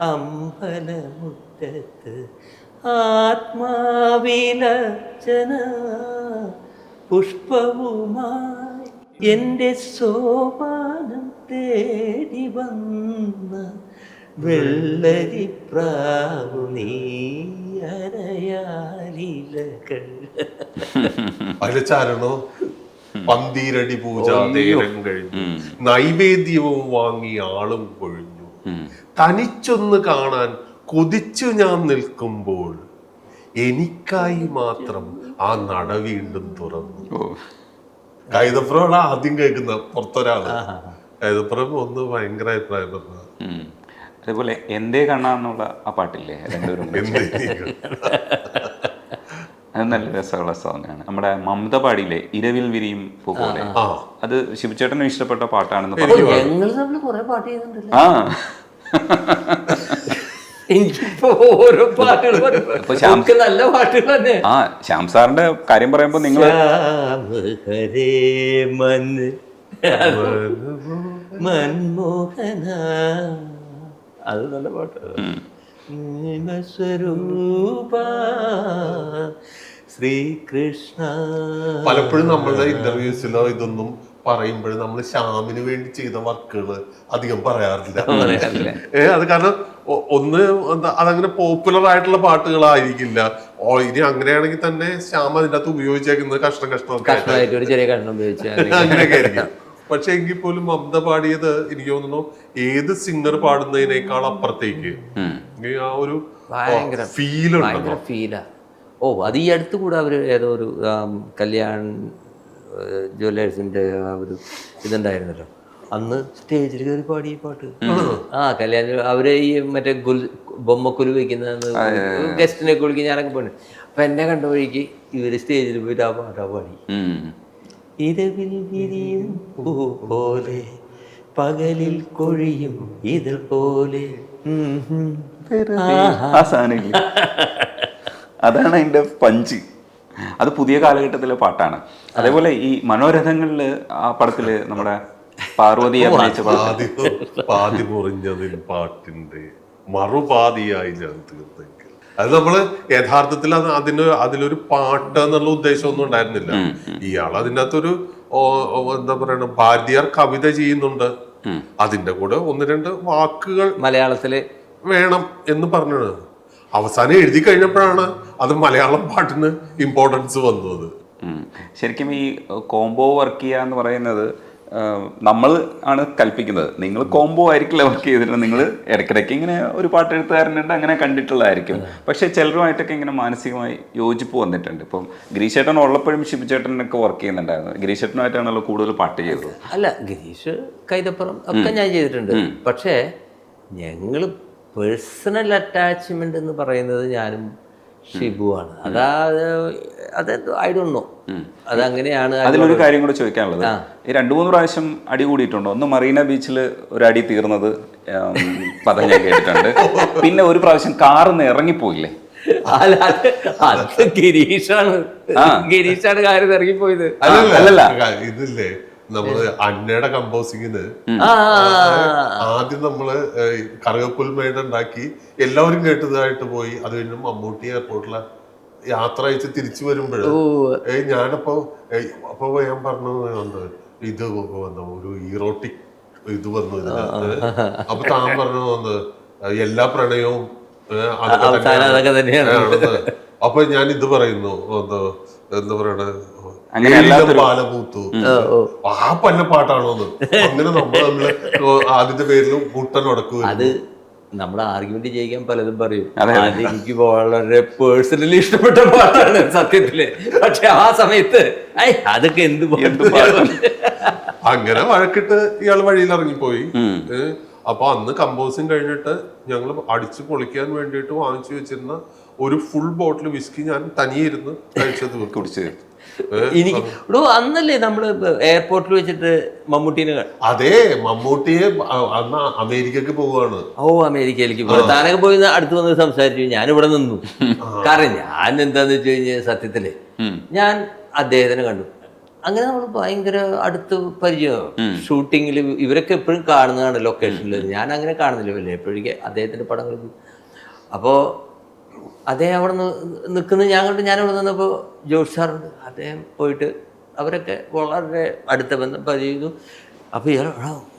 അമ്പലമുറ്റത്ത് ആത്മാവിലർച്ചന പുഷ്പവുമായി എൻ്റെ സോപാനം തേടി വന്ന വെള്ളരിപ്രാവു നീ അരയാലിലകൾ. അതിലെ ചരണോ പന്തീരടി പൂജ നേരം കഴിഞ്ഞു, നൈവേദ്യവും വാങ്ങി ആളും കൊഴിഞ്ഞു, തനിച്ചൊന്ന് കാണാൻ കൊതിച്ചു ഞാൻ നിൽക്കുമ്പോൾ എനിക്കായി മാത്രം ആ നട വീണ്ടും തുറന്നു. കൈതപ്പുറമാണ് ആദ്യം കേൾക്കുന്ന പുറത്തൊരാള്. കൈതപ്പുറം ഒന്ന് ഭയങ്കര അഭിപ്രായം പറഞ്ഞത്. അതേപോലെ എന്തേ കാണാന്നുള്ള ആ പാട്ടില്ലേ രണ്ടുപേരും അത് നല്ല രസമുള്ള സോങ്ങാണ്. നമ്മുടെ മമത പാടിയില്ലേ ഇരവിൽ വിരിയും പൂ പോലെ, അത് ശിവചേട്ടനും ഇഷ്ടപ്പെട്ട പാട്ടാണെന്ന് പറഞ്ഞു. ഞങ്ങൾ തമ്മിൽ കുറെ പാട്ട് ചെയ്യുന്നുണ്ടല്ലോ. ആ എനിക്കിപ്പോ ഓരോ പാട്ടുകൾ നല്ല പാട്ടുകൾ തന്നെ. ആ ശ്യാം സാറിന്റെ കാര്യം പറയുമ്പോ നിങ്ങൾ മൻമോഹന അത് നല്ല പാട്ട്. സ്വരൂപ ശ്രീകൃഷ്ണ. പലപ്പോഴും നമ്മളുടെ ഇന്റർവ്യൂസിലോ ഇതൊന്നും പറയുമ്പോഴും നമ്മൾ ശ്യാമിന് വേണ്ടി ചെയ്ത വർക്കുകൾ അധികം പറയാറില്ല. അത് കാരണം ഒന്ന് അതങ്ങനെ പോപ്പുലർ ആയിട്ടുള്ള പാട്ടുകളായിരിക്കില്ല. ഇനി അങ്ങനെയാണെങ്കിൽ തന്നെ ശ്യാം അതിൻ്റെ അകത്ത് ഉപയോഗിച്ചേക്കുന്നത് കഷ്ണമായിട്ട് ഒരു ചെറിയ കഷ്ണം ഉപയോഗിച്ച് അങ്ങനെയൊക്കെ ആയിരിക്കും. പക്ഷെ എങ്കിൽ പോലും മമത പാടിയത് എനിക്ക് തോന്നുന്നു ഏത് സിംഗർ പാടുന്നതിനേക്കാൾ അപ്പുറത്തേക്ക് ആ ഒരു ഫീലാ. ഓ അത് ഈ അടുത്ത് കൂടെ അവര് ഏതോ ഒരു കല്യാൺ ജ്വല്ലേഴ്സിന്റെ ഒരു ഇതുണ്ടായിരുന്നല്ലോ, അന്ന് സ്റ്റേജിൽ കയറി പാടി പാട്ട്. ആ കല്യാണം അവര് ഈ മറ്റേ ബൊമ്മക്കുലു വയ്ക്കുന്ന ഗസ്റ്റിനെ കുളിക്ക് ഞാനൊക്കെ പോണു. അപ്പൊ എന്നെ കണ്ട വഴിക്ക് ഇവര് സ്റ്റേജിൽ പോയിട്ട് ആ പാട്ടാ പാടി. ഇരവിൽ വിരിയും പൂ പോലെ പകലിൽ കൊഴിയും ഇതിൽ പോലെ. അതാണ് അതിന്റെ പഞ്ച്. അത് പുതിയ കാലഘട്ടത്തിലെ പാട്ടാണ്. അതേപോലെ ഈ മനോരഥങ്ങളില് ആ പടത്തില് നമ്മുടെ പാർവതി അഭിനയിച്ച പാതി മുറിഞ്ഞതിൽ പാട്ടിന്റെ മറുപാതിയായി ഞാൻ തീർന്നെങ്കിൽ. അത് നമ്മള് യഥാർത്ഥത്തിൽ അതിലൊരു പാട്ട് എന്നുള്ള ഉദ്ദേശമൊന്നും ഉണ്ടായിരുന്നില്ല. ഇയാൾ അതിൻ്റെ അകത്തൊരു എന്താ പറയണ ഭാരതിയാർ കവിത ചെയ്യുന്നുണ്ട്, അതിന്റെ കൂടെ ഒന്ന് രണ്ട് വാക്കുകൾ മലയാളത്തില് വേണം എന്ന് പറഞ്ഞത്. അവസാനം എഴുതി കഴിഞ്ഞപ്പോഴാണ് അത് മലയാളം പാട്ടിന് ഇമ്പോർട്ടൻസ് വന്നത്. ശരിക്കും ഈ കോംബോ വർക്ക് ചെയ്യുക എന്ന് പറയുന്നത് നമ്മൾ ആണ് കൽപ്പിക്കുന്നത്. നിങ്ങൾ കോംബോ ആയിരിക്കില്ല വർക്ക് ചെയ്തിട്ട് നിങ്ങൾ ഇടയ്ക്കിടയ്ക്ക് ഇങ്ങനെ ഒരു പാട്ടെഴുത്തുകാരനുണ്ട് അങ്ങനെ കണ്ടിട്ടുള്ളതായിരിക്കും. പക്ഷെ ചിലരുമായിട്ടൊക്കെ ഇങ്ങനെ മാനസികമായി യോജിപ്പ് വന്നിട്ടുണ്ട്. ഇപ്പം ഗിരീഷേട്ടൻ ഉള്ളപ്പോഴും ശിവചേട്ടനൊക്കെ വർക്ക് ചെയ്യുന്നുണ്ടായിരുന്നു. ഗിരീഷേട്ടനുമായിട്ടാണല്ലോ കൂടുതൽ പാട്ട് ചെയ്തത്. അല്ല, ഗിരീഷ് കൈതപ്പുറം ഒക്കെ ഞാൻ ചെയ്തിട്ടുണ്ട്. പക്ഷേ ഞങ്ങൾ പേഴ്സണൽ അറ്റാച്ച്മെന്റ് എന്ന് പറയുന്നത് ഞാനും ഷിബുവാണ്. അതെന്തോ ഐ ഡോണ്ട് നോ, അതങ്ങനെയാണ്. അതിലൊരു കാര്യം കൂടെ ചോദിക്കാനുള്ളത്, ഈ 2-3 പ്രാവശ്യം അടി കൂടിയിട്ടുണ്ടോ? ഒന്ന് മറീന ബീച്ചിൽ ഒരു അടി തീർന്നത് പദം ഞാൻ കേട്ടിട്ടുണ്ട്. പിന്നെ ഒരു പ്രാവശ്യം കാറിന്ന് ഇറങ്ങിപ്പോയില്ലേ? അത് ഗിരീഷാണ് കാറിന്ന് ഇറങ്ങിപ്പോയത്. അല്ലല്ല, ഇതില്ലേ നമ്മള് അന്നയുടെ കമ്പോസിങ്ങിന് ആദ്യം നമ്മള് കറുകപ്പുൽമേട ഉണ്ടാക്കി എല്ലാവരും കേട്ടതായിട്ട് പോയി. അത് കഴിഞ്ഞ് മമ്മൂട്ടി എയർപോർട്ടിലെ യാത്ര അയച്ച് തിരിച്ചു വരുമ്പോഴ് ഞാനപ്പോ ഞാൻ പറഞ്ഞു ഇത് ഒരു ഈറോട്ടിക് ഇത് വന്നു ഇതിന്. അപ്പൊ താൻ പറഞ്ഞു എല്ലാ പ്രണയവും അതൊക്കെ തന്നെയാണ്. അപ്പൊ ഞാൻ ഇത് പറയുന്നു എന്താ പറയണ പാലപൂത്തു ആ പന്ന പാട്ടാണോന്ന്. അങ്ങനെ നമ്മള് ആദ്യത്തെ പേരിലും മുട്ടൻ ഉടക്കുക. അത് നമ്മളെ ആർഗ്യുമെന്റ് ചെയ്യിക്കാൻ പലതും പറയും. അത് എനിക്ക് വളരെ പേഴ്സണലി ഇഷ്ടപ്പെട്ട പാട്ടാണ് സത്യത്തില്. പക്ഷെ ആ സമയത്ത് അതൊക്കെ എന്ത് അങ്ങനെ വഴക്കിട്ട് ഇയാൾ വഴിയിൽ ഇറങ്ങിപ്പോയി. അപ്പൊ അന്ന് കമ്പോസിങ് കഴിഞ്ഞിട്ട് ഞങ്ങൾ അടിച്ചു പൊളിക്കാൻ വേണ്ടിയിട്ട് വാങ്ങിച്ചു വെച്ചിരുന്ന ഒരു ഫുൾ ബോട്ടിൽ വിസ്കി ഞാൻ തനിയെ ഇരുന്ന് കഴിച്ചത് കുടിച്ച്. എനിക്ക് അന്നല്ലേ നമ്മള് എയർപോർട്ടിൽ വെച്ചിട്ട് മമ്മൂട്ടീനെ അതെ മമ്മൂട്ടിയെ അന്ന് അമേരിക്കക്ക് പോവാണ്. ഓ അമേരിക്കയിലേക്ക് താനൊക്കെ പോയി അടുത്ത് വന്ന് സംസാരിച്ചു. ഞാനിവിടെ നിന്നു. കാരണം ഞാൻ എന്താന്ന് വെച്ച് കഴിഞ്ഞാൽ സത്യത്തില് ഞാൻ അദ്ദേഹത്തിനെ കണ്ടു. അങ്ങനെ നമ്മൾ ഭയങ്കര അടുത്ത് പരിചയം. ഷൂട്ടിങ്ങിൽ ഇവരൊക്കെ എപ്പോഴും കാണുന്നതാണ് ലൊക്കേഷനിൽ. ഞാൻ അങ്ങനെ കാണുന്നില്ല വല്ലേ, എപ്പോഴേക്ക് അദ്ദേഹത്തിൻ്റെ പടങ്ങൾ. അപ്പോൾ അദ്ദേഹം അവിടെ നിൽക്കുന്നത് ഞാൻ കണ്ട്. ഞാനവിടെ നിന്നപ്പോൾ ജോഷ് സാറുണ്ട്, അദ്ദേഹം പോയിട്ട് അവരൊക്കെ വളരെ അടുത്ത ബന്ധം ചെയ്തു. അപ്പോൾ ഇയാൾ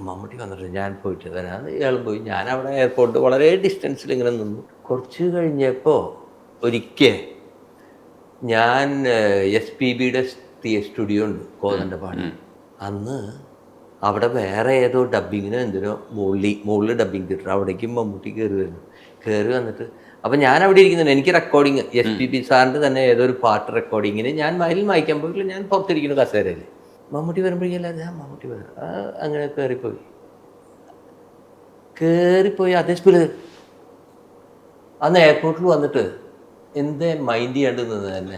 മമ്മൂട്ടി വന്നിട്ട് ഞാൻ പോയിട്ട് വരാൻ, ഇയാളും പോയി. ഞാൻ അവിടെ എയർപോർട്ട് വളരെ ഡിസ്റ്റൻസിൽ ഇങ്ങനെ നിന്നു. കുറച്ച് കഴിഞ്ഞപ്പോൾ ഒരിക്കൽ ഞാൻ SPBയുടെ സ്റ്റുഡിയോ ഉണ്ട് കോതണ്ടപാടി. അന്ന് അവിടെ വേറെ ഏതോ ഡബ്ബിങ്ങിനോ എന്തിനോ മുകളിൽ ഡബ്ബിങ് തിയേറ്റർ, അവിടേക്കും മമ്മൂട്ടി കയറി വന്നിട്ട്. അപ്പം ഞാൻ അവിടെ ഇരിക്കുന്നുണ്ട്, എനിക്ക് റെക്കോർഡിങ് SPB സാറിൻ്റെ തന്നെ ഏതോ ഒരു പാട്ട് റെക്കോർഡിങ്ങിന് ഞാൻ മൈലിൽ വായിക്കാൻ പോയിട്ടില്ല, ഞാൻ പുറത്തിരിക്കുന്നു കസേരയിൽ. മമ്മൂട്ടി വരുമ്പോഴേക്കും എല്ലാവരും ഞാൻ മമ്മൂട്ടി വരും അങ്ങനെ കയറിപ്പോയി അതേ സ്പീഡ്. അന്ന് എയർപോർട്ടിൽ വന്നിട്ട് എന്തേ മൈൻഡ് ചെയ്യാണ്ട് നിന്ന് തന്നെ.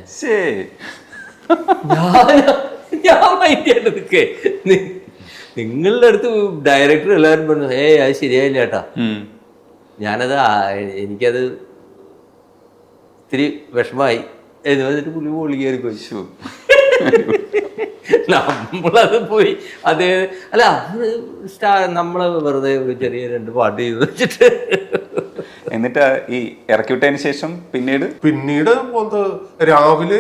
ഞാൻ മൈൻഡ് ചെയ്യാണ്ട് നിൽക്കേ. നിങ്ങളുടെ അടുത്ത് ഡയറക്ടർ എല്ലാവരും പറഞ്ഞു അത് ശരിയായില്ല ചേട്ടാ. ഞാനത് എനിക്കത് ഇത്തിരി വിഷമായി എന്ന് പറഞ്ഞിട്ട് പുള്ളി പൊളി കയറി പോയി. നമ്മളത് പോയി അതേ അല്ല നമ്മള് വെറുതെ ഒരു ചെറിയ 2 പാട്ട് ചെയ്ത് വെച്ചിട്ട്. എന്നിട്ട് ഈ ഇറക്കി വിട്ടതിന് ശേഷം പിന്നീട് രാവിലെ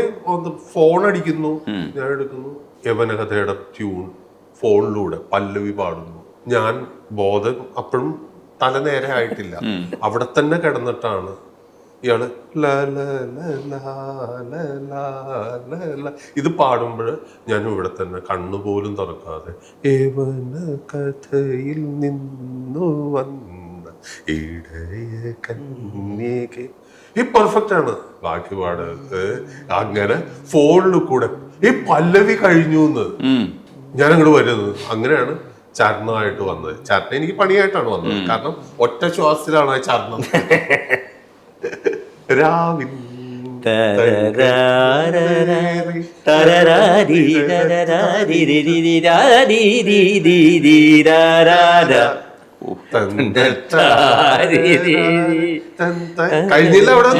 ഫോൺ അടിക്കുന്നു, ഞാൻ എടുക്കുന്നു, യവനകഥയുടെ ട്യൂൺ ഫോണിലൂടെ പല്ലവി പാടുന്നു. ഞാൻ ബോധം അപ്പോഴും തല നേരെ ആയിട്ടില്ല, അവിടെ തന്നെ കിടന്നിട്ടാണ് ഇയാള് ഇത് പാടുമ്പോൾ ഞാൻ ഇവിടെ തന്നെ കണ്ണുപോലും തുറക്കാതെ ഏവന കഥയിൽ നിന്നു വന്ന ഇടയ കന്യക ഈ പെർഫെക്റ്റ് ആണ്. ബാക്കി പാടത്ത് അങ്ങനെ ഫോണിൽ കൂടെ ഈ പല്ലവി കഴിഞ്ഞു എന്ന് ഞാൻ അങ്ങോട്ട് വരുന്നത്. അങ്ങനെയാണ് ചരണമായിട്ട് വന്നത്. ചരണം എനിക്ക് പണിയായിട്ടാണ് വന്നത്, കാരണം ഒറ്റ ശ്വാസത്തിലാണ് ആ ചരണം. രാവിലെ കഴിഞ്ഞില്ല അവിടെ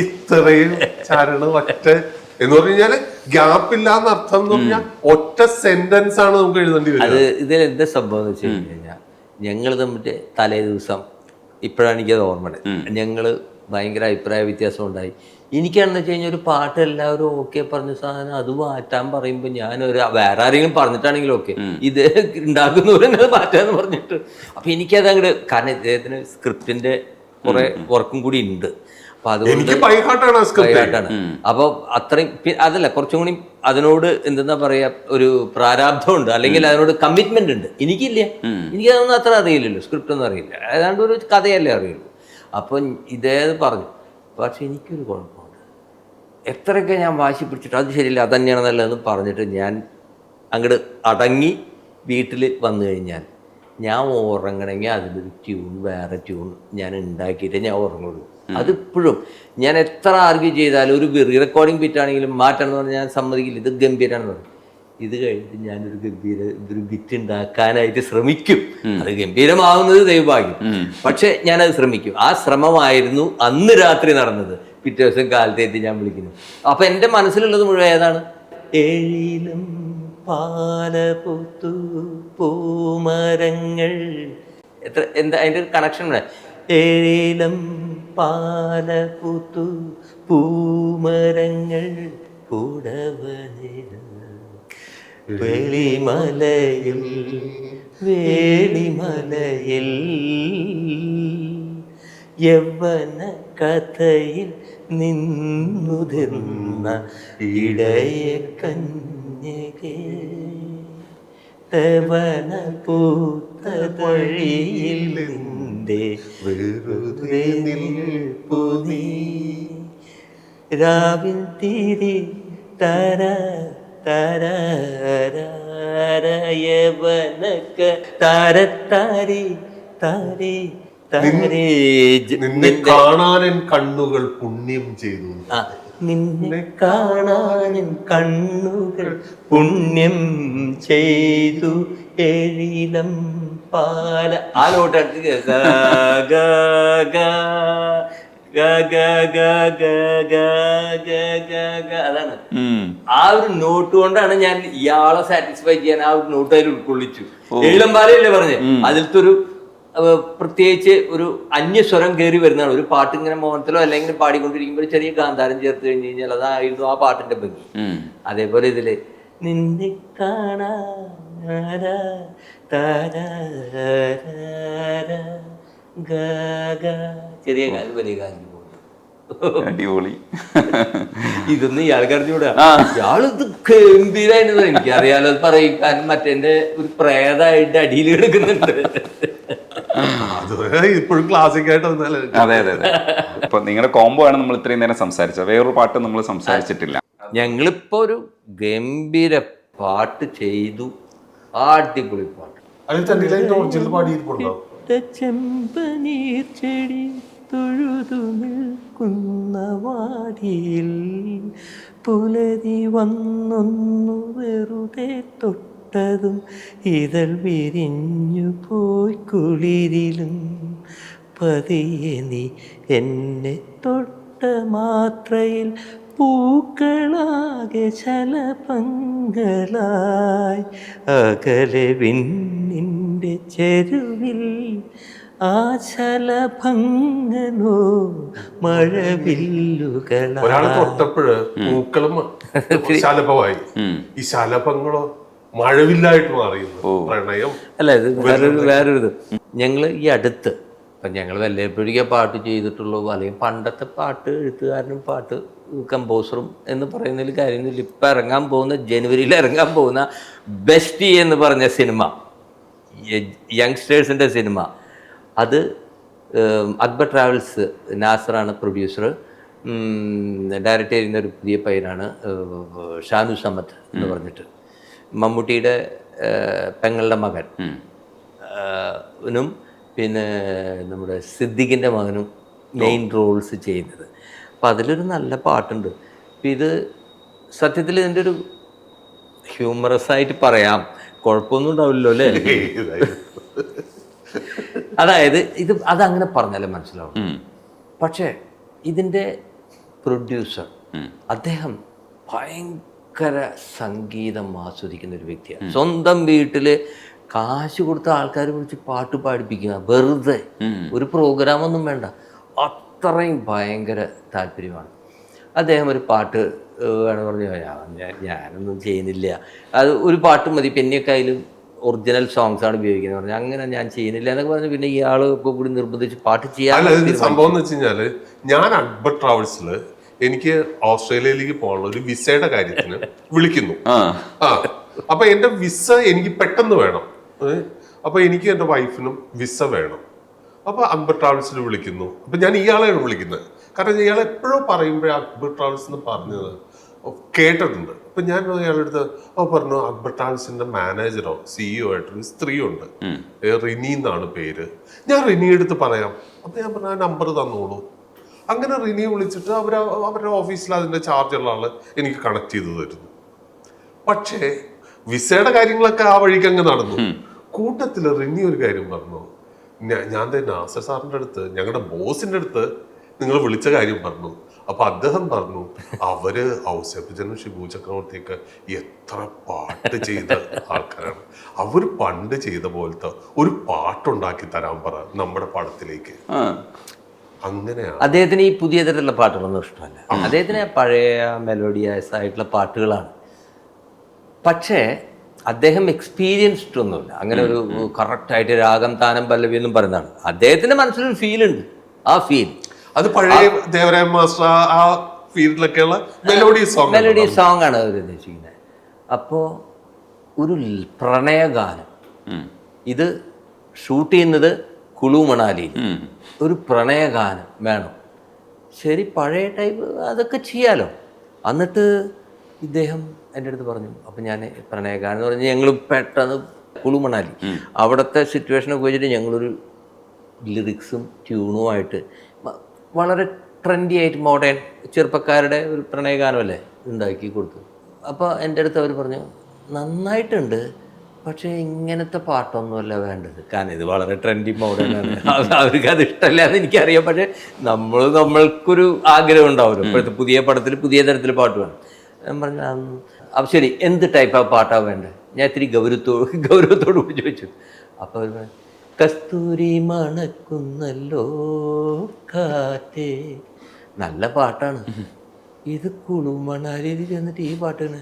ഇത്രയും ചരണം ഒറ്റ എന്ന് പറഞ്ഞു കഴിഞ്ഞാല് ഗ്യാപ്പ് ഇല്ലാന്ന് അർത്ഥം എന്ന് പറഞ്ഞാൽ ഒറ്റ സെന്റൻസ് ആണ് നമുക്ക് എഴുതേണ്ടി വരും. അത് ഇതിൽ എന്താ സംഭവം എന്ന് വെച്ച് കഴിഞ്ഞാൽ ഞങ്ങൾ തമ്മിൽ തലേ ദിവസം ഇപ്പോഴാണ് എനിക്കത് ഓർമ്മ. ഞങ്ങള് ഭയങ്കര അഭിപ്രായ വ്യത്യാസം ഉണ്ടായി. എനിക്കാണെന്ന് വെച്ച് കഴിഞ്ഞാൽ ഒരു പാട്ട് എല്ലാവരും ഓക്കെ പറഞ്ഞ സാധനം അത് മാറ്റാൻ പറയുമ്പോൾ ഞാനൊരു വേറെ ആരെങ്കിലും പറഞ്ഞിട്ടാണെങ്കിലും ഓക്കെ, ഇത് ഉണ്ടാക്കുന്നവരെന്നത് മാറ്റാന്ന് പറഞ്ഞിട്ട്. അപ്പൊ എനിക്കത് അങ്ങോട്ട്, കാരണം ഇദ്ദേഹത്തിന് സ്ക്രിപ്റ്റിന്റെ കുറെ വർക്കും കൂടി ഉണ്ട്. അപ്പൊ അതുകൊണ്ട് ബൈഹാർട്ടാണ്. അപ്പൊ അത്രയും അതല്ല, കുറച്ചും കൂടി അതിനോട് എന്താ പറയാ ഒരു പ്രാരാബ്ധമുണ്ട്, അല്ലെങ്കിൽ അതിനോട് കമ്മിറ്റ്മെന്റ് ഉണ്ട്. എനിക്കില്ല, എനിക്കതൊന്നും അത്ര അറിയില്ലല്ലോ, സ്ക്രിപ്റ്റ് ഒന്നും അറിയില്ല, ഏതാണ്ട് ഒരു കഥയല്ലേ അറിയുള്ളൂ. അപ്പൊ ഇതേത് പറഞ്ഞു. പക്ഷെ എനിക്കൊരു കുഴപ്പമുണ്ട്, എത്രയൊക്കെ ഞാൻ വാശി പിടിച്ചിട്ട് അത് ശരിയില്ല അത് തന്നെയാണ് നല്ലതെന്ന് പറഞ്ഞിട്ട് ഞാൻ അങ്ങോട്ട് അടങ്ങി വീട്ടിൽ വന്നു കഴിഞ്ഞാൽ ഞാൻ ഉറങ്ങണമെങ്കിൽ അതിലൊരു ട്യൂൺ, വേറെ ട്യൂൺ ഞാൻ ഉണ്ടാക്കിയിട്ട് ഞാൻ ഉറങ്ങുള്ളൂ. അതിപ്പോഴും ഞാൻ എത്ര ആർഗ്യൂ ചെയ്താലും ഒരു റെക്കോർഡിംഗ് ബിറ്റാണെങ്കിലും മാറ്റണം എന്ന് പറഞ്ഞാൽ ഞാൻ സമ്മതിക്കില്ല, ഇത് ഗംഭീരമാണെന്ന് പറയും. ഇത് കഴിഞ്ഞിട്ട് ഞാനൊരു ബിറ്റ് ഉണ്ടാക്കാനായിട്ട് ശ്രമിക്കും. അത് ഗംഭീരമാവുന്നത് ദൈവഭാഗ്യം, പക്ഷെ ഞാനത് ശ്രമിക്കും. ആ ശ്രമമായിരുന്നു അന്ന് രാത്രി നടന്നത്. പിറ്റേ ദിവസം കാലത്തേക്ക് ഞാൻ വിളിക്കുന്നു. അപ്പൊ എൻ്റെ മനസ്സിലുള്ളത് മുഴുവൻ ഏതാണ്? ഏഴിലും പാലപുത്തു പൂമരങ്ങൾ. എന്താ അതിൻ്റെ ഒരു കണക്ഷൻ? ഏഴിലും പാലപുത്തു പൂമരങ്ങൾ കൂടവനിൽ വേളിമലയിൽ യവന കഥയിൽ നിന്നുതിർന്ന ഇടയ കന്യകേ തവന പൂത്ത വഴിയിൽ നിന്റെ വെറുതെ നിൽപ്പുനീ രാവിൽ തിരി തര തരയവനക്ക തരത്താരി താരി. നിന്നെ കാണാൻ കണ്ണുകൾ പുണ്യം ചെയ്തു. നിന്നെ കാണാൻ കണ്ണുകൾ പുണ്യം ചെയ്തു. എഴിലം പാല ആ നോട്ട് അതാണ്. ആ ഒരു നോട്ട് കൊണ്ടാണ് ഞാൻ ഇയാളെ സാറ്റിസ്ഫൈ ചെയ്യാൻ ആ ഒരു നോട്ട് അതിൽ ഉൾക്കൊള്ളിച്ചു. ഏഴംപാലയല്ലേ പറഞ്ഞേ, അതിലത്തെ ഒരു പ്രത്യേകിച്ച് ഒരു അന്യസ്വരം കയറി വരുന്നതാണ്. ഒരു പാട്ട് ഇങ്ങനെ മോഹനത്തിലോ അല്ലെങ്കിൽ പാടിക്കൊണ്ടിരിക്കുമ്പോൾ ചെറിയ ഗാന്ധാരം ചേർത്ത് കഴിഞ്ഞ് കഴിഞ്ഞാൽ അതായിരുന്നു ആ പാട്ടിന്റെ ഭംഗി. അതേപോലെ ഇതില് നിന്നെ കാണാ ചെറിയ കാര്യം വലിയ കാര്യം അടിപൊളി. ഇതൊന്നും ഇയാൾക്ക് അറിഞ്ഞൂടാ. ഇയാള് ഇത് ഗംഭീരായിട്ട് എനിക്കറിയാലോ അത് പറയും. കാരണം മറ്റേ ഒരു പ്രേതായിട്ട് അടിയിൽ കിടക്കുന്നുണ്ട്. ഇപ്പോഴും ക്ലാസിക് ആയിട്ട്. അതെ അതെ അതെ. ഇപ്പൊ നിങ്ങളുടെ കോംബോ ആണ് നമ്മൾ ഇത്രയും നേരം സംസാരിച്ചത്. വേറൊരു പാട്ട് നമ്മൾ സംസാരിച്ചിട്ടില്ല. ഞങ്ങളിപ്പോ ഒരു ഗംഭീര പാട്ട് ചെയ്തു. അടിപൊളി പാട്ട്. ചെമ്പനീർ ചെടി തൊഴുതു നിൽക്കുന്ന വാടിയിൽ പുലരി വന്നൊന്നു വെറുതെ തൊട്ടതും ഇതൾ വിരിഞ്ഞു പോയി കുളിരിലും പതിയെ നീ എന്നെ തൊട്ട മാത്രയിൽ പൂക്കളാകെ ശലഭങ്ങളായി അകലെ വിണ്ണിൻ്റെ ചെരുവിൽ ആ ശലഭങ്ങളോ മഴവില്ലുകളായി. ഒരാളെ തൊട്ടപ്പോഴ് പൂക്കളും ശലഭമായി, ഈ ശലഭങ്ങളോ മഴവില്ലായിട്ട് മാറിയുന്നു. പ്രണയം അല്ല, ഇത് വേറൊരു ഇത്. ഞങ്ങൾ ഈ അടുത്ത് ഇപ്പം ഞങ്ങൾ വല്ലപ്പോഴേക്കേ പാട്ട് ചെയ്തിട്ടുള്ളൂ. അല്ലെങ്കിൽ പണ്ടത്തെ പാട്ട് എഴുത്തുകാരനും പാട്ട് കമ്പോസറും എന്ന് പറയുന്നതിൽ കാര്യമൊന്നുമില്ല. ഇപ്പം ഇറങ്ങാൻ പോകുന്ന ജനുവരിയിൽ ഇറങ്ങാൻ പോകുന്ന ബെസ്റ്റി എന്ന് പറഞ്ഞ സിനിമ, യങ്സ്റ്റേഴ്സിൻ്റെ സിനിമ, അത് അക്ബർ ട്രാവൽസ് നാസറാണ് പ്രൊഡ്യൂസർ. ഡയറക്റ്റ് ചെയ്യുന്ന ഒരു പുതിയ പയ്യനാണ് ഷാനു സമദ് എന്ന് പറഞ്ഞിട്ട്. മമ്മൂട്ടിയുടെ പെങ്ങളുടെ മകൻ നും പിന്നെ നമ്മുടെ സിദ്ദിഖിൻ്റെ മകനും മെയിൻ റോൾസ് ചെയ്യുന്നത്. അപ്പം അതിലൊരു നല്ല പാട്ടുണ്ട്. അപ്പം ഇത് സത്യത്തിൽ ഇതിൻ്റെ ഒരു ഹ്യൂമറസ് ആയിട്ട് പറയാം, കുഴപ്പമൊന്നും ഉണ്ടാവില്ലല്ലോ അല്ലേ? അതായത് ഇത് അതങ്ങനെ പറഞ്ഞാലേ മനസ്സിലാവും. പക്ഷേ ഇതിൻ്റെ പ്രൊഡ്യൂസർ അദ്ദേഹം ഭയങ്കര സംഗീതം ആസ്വദിക്കുന്ന ഒരു വ്യക്തിയാണ്. സ്വന്തം വീട്ടിൽ കാശ് കൊടുത്ത ആൾക്കാർ വിളിച്ച് പാട്ട് പാടിപ്പിക്കുക, വെറുതെ ഒരു പ്രോഗ്രാമൊന്നും വേണ്ട, അത്രയും ഭയങ്കര താല്പര്യമാണ്. അദ്ദേഹം ഒരു പാട്ട് വേണമെന്ന് പറഞ്ഞു, ഞാനൊന്നും ചെയ്യുന്നില്ല, അത് ഒരു പാട്ട് മതി, പിന്നെയൊക്കെ അതിലും ഒറിജിനൽ സോങ്സ് ആണ് ഉപയോഗിക്കുന്നത് പറഞ്ഞു. അങ്ങനെ ഞാൻ ചെയ്യുന്നില്ല എന്നൊക്കെ പറഞ്ഞു. പിന്നെ ഇയാൾ ഇപ്പോൾ കൂടി നിർബന്ധിച്ച് പാട്ട് ചെയ്യാൻ. സംഭവം എന്ന് വെച്ച് കഴിഞ്ഞാല്, ഞാൻ അക്ബർ ട്രാവൽസിൽ എനിക്ക് ഓസ്ട്രേലിയയിലേക്ക് പോകാനുള്ള ഒരു വിസയുടെ കാര്യത്തിന് വിളിക്കുന്നു. അപ്പൊ എന്റെ വിസ എനിക്ക് പെട്ടെന്ന് വേണം. അപ്പൊ എനിക്ക് എന്റെ വൈഫിനും വിസ വേണം. അപ്പൊ അക്ബർ ട്രാവൽസിൽ വിളിക്കുന്നു. അപ്പൊ ഞാൻ ഇയാളെയാണ് വിളിക്കുന്നത്. കാരണം ഇയാൾ എപ്പോഴും പറയുമ്പോഴേ അക്ബർ ട്രാവൽസ് എന്ന് പറഞ്ഞത് കേട്ടിട്ടുണ്ട്. അപ്പൊ ഞാൻ ഇയാളുടെ അടുത്ത് പറഞ്ഞു, അക്ബർ ട്രാവൽസിന്റെ മാനേജറോ സിഇഒ ആയിട്ടൊരു സ്ത്രീ ഉണ്ട്, റിനി എന്നാണ് പേര്, ഞാൻ റിനി എടുത്ത് പറയാം. അപ്പൊ ഞാൻ പറഞ്ഞു, ആ നമ്പർ തന്നോളൂ. അങ്ങനെ റിനിയെ വിളിച്ചിട്ട് അവരുടെ ഓഫീസിൽ അതിന്റെ ചാർജുള്ള ആള് എനിക്ക് കണക്ട് ചെയ്ത് തരുന്നു. പക്ഷേ വിസയുടെ കാര്യങ്ങളൊക്കെ ആ വഴിക്ക് അങ്ങ് നടന്നു. കൂട്ടത്തില് റിനി ഒരു കാര്യം പറഞ്ഞു, ഞാൻ നാസർ സാറിന്റെ അടുത്ത്, ഞങ്ങളുടെ ബോസിന്റെ അടുത്ത് നിങ്ങൾ വിളിച്ച കാര്യം പറഞ്ഞു. അപ്പൊ അദ്ദേഹം പറഞ്ഞു, അവര് ഔസേപ്പച്ചനും ഷിബു ചക്രവർത്തിയൊക്കെ എത്ര പാട്ട് ചെയ്ത ആൾക്കാരാണ്, അവര് പണ്ട് ചെയ്ത പോലത്തെ ഒരു പാട്ടുണ്ടാക്കി തരാൻ പറ നമ്മുടെ പടത്തിലേക്ക്. അങ്ങനെയാണ്. അദ്ദേഹത്തിന് ഈ പുതിയ തരത്തിലുള്ള പാട്ടുകളൊന്നും ഇഷ്ടമല്ല. അദ്ദേഹത്തിന് പഴയ മെലോഡിയസ് ആയിട്ടുള്ള പാട്ടുകളാണ്. പക്ഷേ അദ്ദേഹം എക്സ്പീരിയൻസ്ഡ് ഒന്നുമില്ല. അങ്ങനെ ഒരു കറക്റ്റായിട്ട് രാഗം താനം പല്ലവി എന്നും പറയുന്നതാണ്. അദ്ദേഹത്തിന്റെ മനസ്സിലൊരു ഫീലുണ്ട്. ആ ഫീൽ അത് പഴയ ദേവരായ മാസ്റ്റർ ആ ഫീൽഡിലൊക്കെയുള്ള മെലോഡി സോങ് ആണ് അവർ ഉദ്ദേശിക്കുന്നത്. അപ്പോൾ ഒരു പ്രണയഗാനം, ഇത് ഷൂട്ട് ചെയ്യുന്നത് കുളു മണാലിയിൽ, ഒരു പ്രണയഗാനം വേണം. ശരി, പഴയ ടൈപ്പ് അതൊക്കെ ചെയ്യാലോ. എന്നിട്ട് ഇദ്ദേഹം എൻ്റെ അടുത്ത് പറഞ്ഞു. അപ്പം ഞാൻ പ്രണയഗാനം എന്ന് പറഞ്ഞാൽ ഞങ്ങൾ പെട്ടെന്ന് കുളു മണാലി അവിടുത്തെ സിറ്റുവേഷനൊക്കെ വെച്ചിട്ട് ഞങ്ങളൊരു ലിറിക്സും ട്യൂണുമായിട്ട് വളരെ ട്രെൻഡി ആയിട്ട് മോഡേൺ ചെറുപ്പക്കാരുടെ ഒരു പ്രണയഗാനമല്ലേ ഉണ്ടാക്കി കൊടുത്തു. അപ്പോൾ എൻ്റെ അടുത്ത് അവർ പറഞ്ഞു, നന്നായിട്ടുണ്ട്, പക്ഷേ ഇങ്ങനത്തെ പാട്ടൊന്നുമല്ല വേണ്ടത്, കാരണം ഇത് വളരെ ട്രെൻഡി മോഡേണാണ്. അവർക്ക് അത് ഇഷ്ടമല്ല എന്ന് എനിക്കറിയാം. പക്ഷേ നമ്മൾക്കൊരു ആഗ്രഹം ഉണ്ടാവുമല്ലോ, ഇപ്പോഴത്തെ പുതിയ പടത്തിൽ പുതിയ തരത്തിൽ പാട്ട് വേണം. ഞാൻ പറഞ്ഞു അപ്പം ശരി, എന്ത് ടൈപ്പ് ആ പാട്ടാണ് വേണ്ടത്? ഞാൻ ഇത്തിരി ഗൗരവത്തോട് കൂടി ചോദിച്ചു. അപ്പോൾ അവർ പറഞ്ഞു, കസ്തൂരി മണക്കുന്നല്ലോ കാറ്റേ. നല്ല പാട്ടാണ് ഇത്, കുളുമണാലിയിൽ ചെന്നിട്ട് ഈ പാട്ടാണ്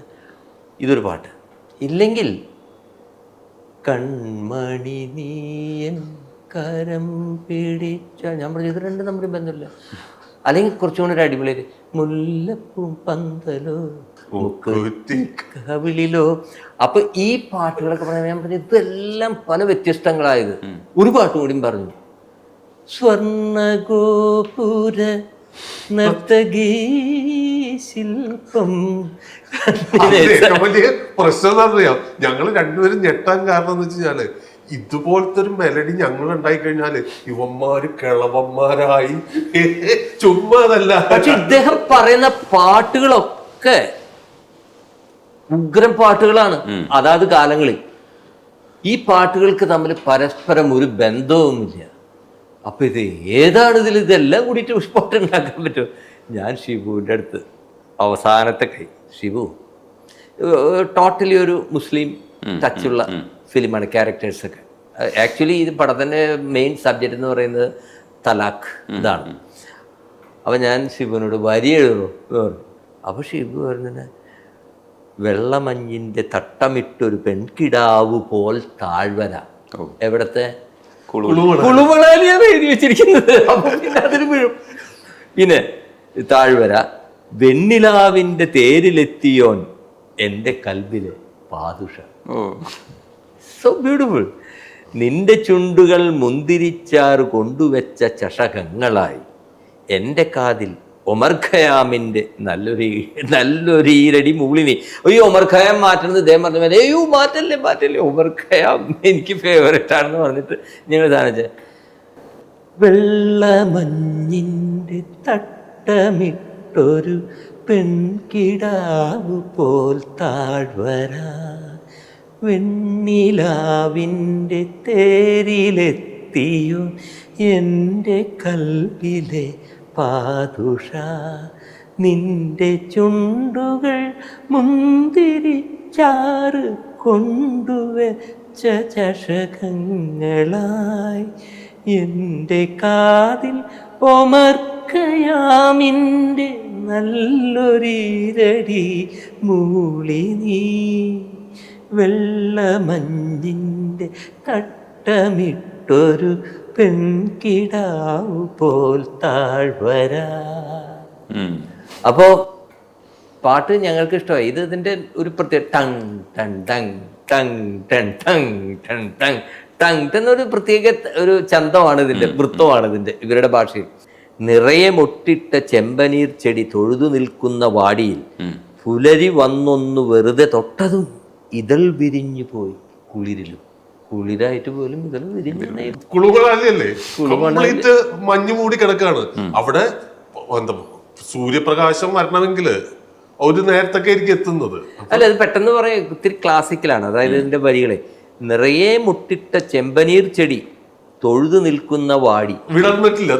ഇതൊരു പാട്ട്. ഇല്ലെങ്കിൽ കൺമണി നീയൻ കരം പിടിച്ച, ഞാൻ പറഞ്ഞു ഇത് രണ്ടും നമ്മുടെ ബന്ധമില്ല. അല്ലെങ്കിൽ കുറച്ചും കൂടി ഒരു അടിപൊളി, മുല്ലപ്പൂം പന്തലോ കവിളിലോ. അപ്പൊ ഈ പാട്ടുകളൊക്കെ പറഞ്ഞാൽ ഞാൻ പറഞ്ഞു ഇതെല്ലാം പല വ്യത്യസ്തങ്ങളായത്. ഒരു പാട്ടും കൂടിയും പറഞ്ഞു, സ്വർണഗോപുര നർത്തകീ ശില്പം. വലിയ പ്രശ്നം എന്താ അറിയാം, ഞങ്ങൾ രണ്ടുപേരും ഞെട്ടാൻ കാരണം എന്ന് വെച്ചാല് ഇതുപോലത്തെ ഒരു മെലഡി ഞങ്ങൾ ഉണ്ടായി കഴിഞ്ഞാല് ഇവന്മാര് കിളവന്മാരായി ചുമ്മാതല്ല. പക്ഷെ ഇദ്ദേഹം പറയുന്ന പാട്ടുകളൊക്കെ ഉഗ്രം പാട്ടുകളാണ് അതാത് കാലങ്ങളിൽ. ഈ പാട്ടുകൾക്ക് തമ്മിൽ പരസ്പരം ഒരു ബന്ധവുമില്ല. അപ്പൊ ഇത് ഏതാണ് ഇതെല്ലാം കൂടിയിട്ട് പാട്ട് ഉണ്ടാക്കാൻ പറ്റുമോ? ഞാൻ ഷിബുവിൻ്റെ അടുത്ത് അവസാനത്തെ ഷിബു ടോട്ടലി ഒരു മുസ്ലിം ടച്ചുള്ള ഫിലിമാണ്, ക്യാരക്ടേഴ്സൊക്കെ. ആക്ച്വലി ഇത് പടത്തിൻ്റെ മെയിൻ സബ്ജക്റ്റ് എന്ന് പറയുന്നത് തലാഖ് ഇതാണ്. അപ്പം ഞാൻ ഷിബുവിനോട് വരി എഴുതുന്നു എന്ന് പറഞ്ഞു. അപ്പോൾ ഷിബു പറഞ്ഞ വെള്ളമഞ്ഞിൻ്റെ തട്ടമിട്ടൊരു പെൺകിടാവ് പോൽ താഴ്വര. എവിടത്തെ? കുളുമണാലിയാണ് എഴുതി വെച്ചിരിക്കുന്നത്. അപ്പം പിന്നെ അതിന് വീഴും. പിന്നെ താഴ്വര, വെണ്ണിലാവിൻ്റെ തേരിലെത്തിയോൻ എൻ്റെ കൽബിലെ പാദുഷ. So beautiful. നിന്റെ ചുണ്ടുകൾ മുന്തിരിച്ചാറ് കൊണ്ടുവച്ച ചഷകങ്ങളായി എൻ്റെ കാതിൽ ഒമർ ഖയാമിൻ്റെ നല്ലൊരു ഈരടി മൂളി നീ. അയ്യോ ഒമർ ഖയാം മാറ്റുന്നത് ഇദ്ദേഹം പറഞ്ഞ പോലെ, അയ്യോ മാറ്റല്ലേ ഒമർ ഖയാം എനിക്ക് ഫേവറേറ്റ് ആണെന്ന് പറഞ്ഞിട്ട് ഞങ്ങൾ താണിച്ച വെള്ളമഞ്ഞിൻ്റെ തട്ടമിട്ടൊരു പെൺകിടാവ് പോൽ താഴ്വര, വെണ്ണിലാവിൻ്റെ തേരിലെത്തിയോ എൻ്റെ കൽബിലെ പാദുഷ, നിന്റെ ചുണ്ടുകൾ മുന്തിരിച്ചാറ് കൊണ്ടുവച്ച ചഷകങ്ങളായി എൻ്റെ കാതിൽ ഒമർക്കയാമിൻ്റെ നല്ലൊരീരടി മൂളി നീ. വെള്ളമഞ്ഞിൻ്റെ തട്ടമിട്ടൊരു പെൺകിടാവ് പോൽ താഴ്വര. അപ്പോ പാട്ട് ഞങ്ങൾക്ക് ഇഷ്ടമായി. ഇത് ഇതിന്റെ ഒരു പ്രത്യേക tongue tongue tongue tongue tongue tongue tongue tongue tongue എന്നൊരു പ്രത്യേക ഒരു ചന്തമാണ് ഇതിന്റെ, വൃത്തമാണ് ഇതിന്റെ ഇവരുടെ ഭാഷയിൽ. നിറയെ മൊട്ടിട്ട ചെമ്പനീർ ചെടി തൊഴുതു നിൽക്കുന്ന വാടിയിൽ പുലരി വന്നൊന്നു വെറുതെ തൊട്ടതും ഇതൾ വിരിഞ്ഞു പോയി കുളിരിലും. കുളിരായിട്ട് പോലും ഇതൾ വിരിഞ്ഞു. കുളുമണാലിയല്ലേ, കംപ്ലീറ്റ് മഞ്ഞ് മൂടി കിടക്കാണ്. അവിടെ എന്താ സൂര്യപ്രകാശം വരണമെങ്കിൽ ഒരു നേരത്തൊക്കെ ആയിരിക്കും എത്തുന്നത്. അല്ല, അത് പെട്ടെന്ന് പറയാം, ഒത്തിരി ക്ലാസിക്കലാണ്. അതായത് ഇതിന്റെ വരികളെ നിറയെ മുട്ടിട്ട ചെമ്പനീർ ചെടി തൊഴുതു നിൽക്കുന്ന വാടി, വിടർന്നിട്ടില്ല,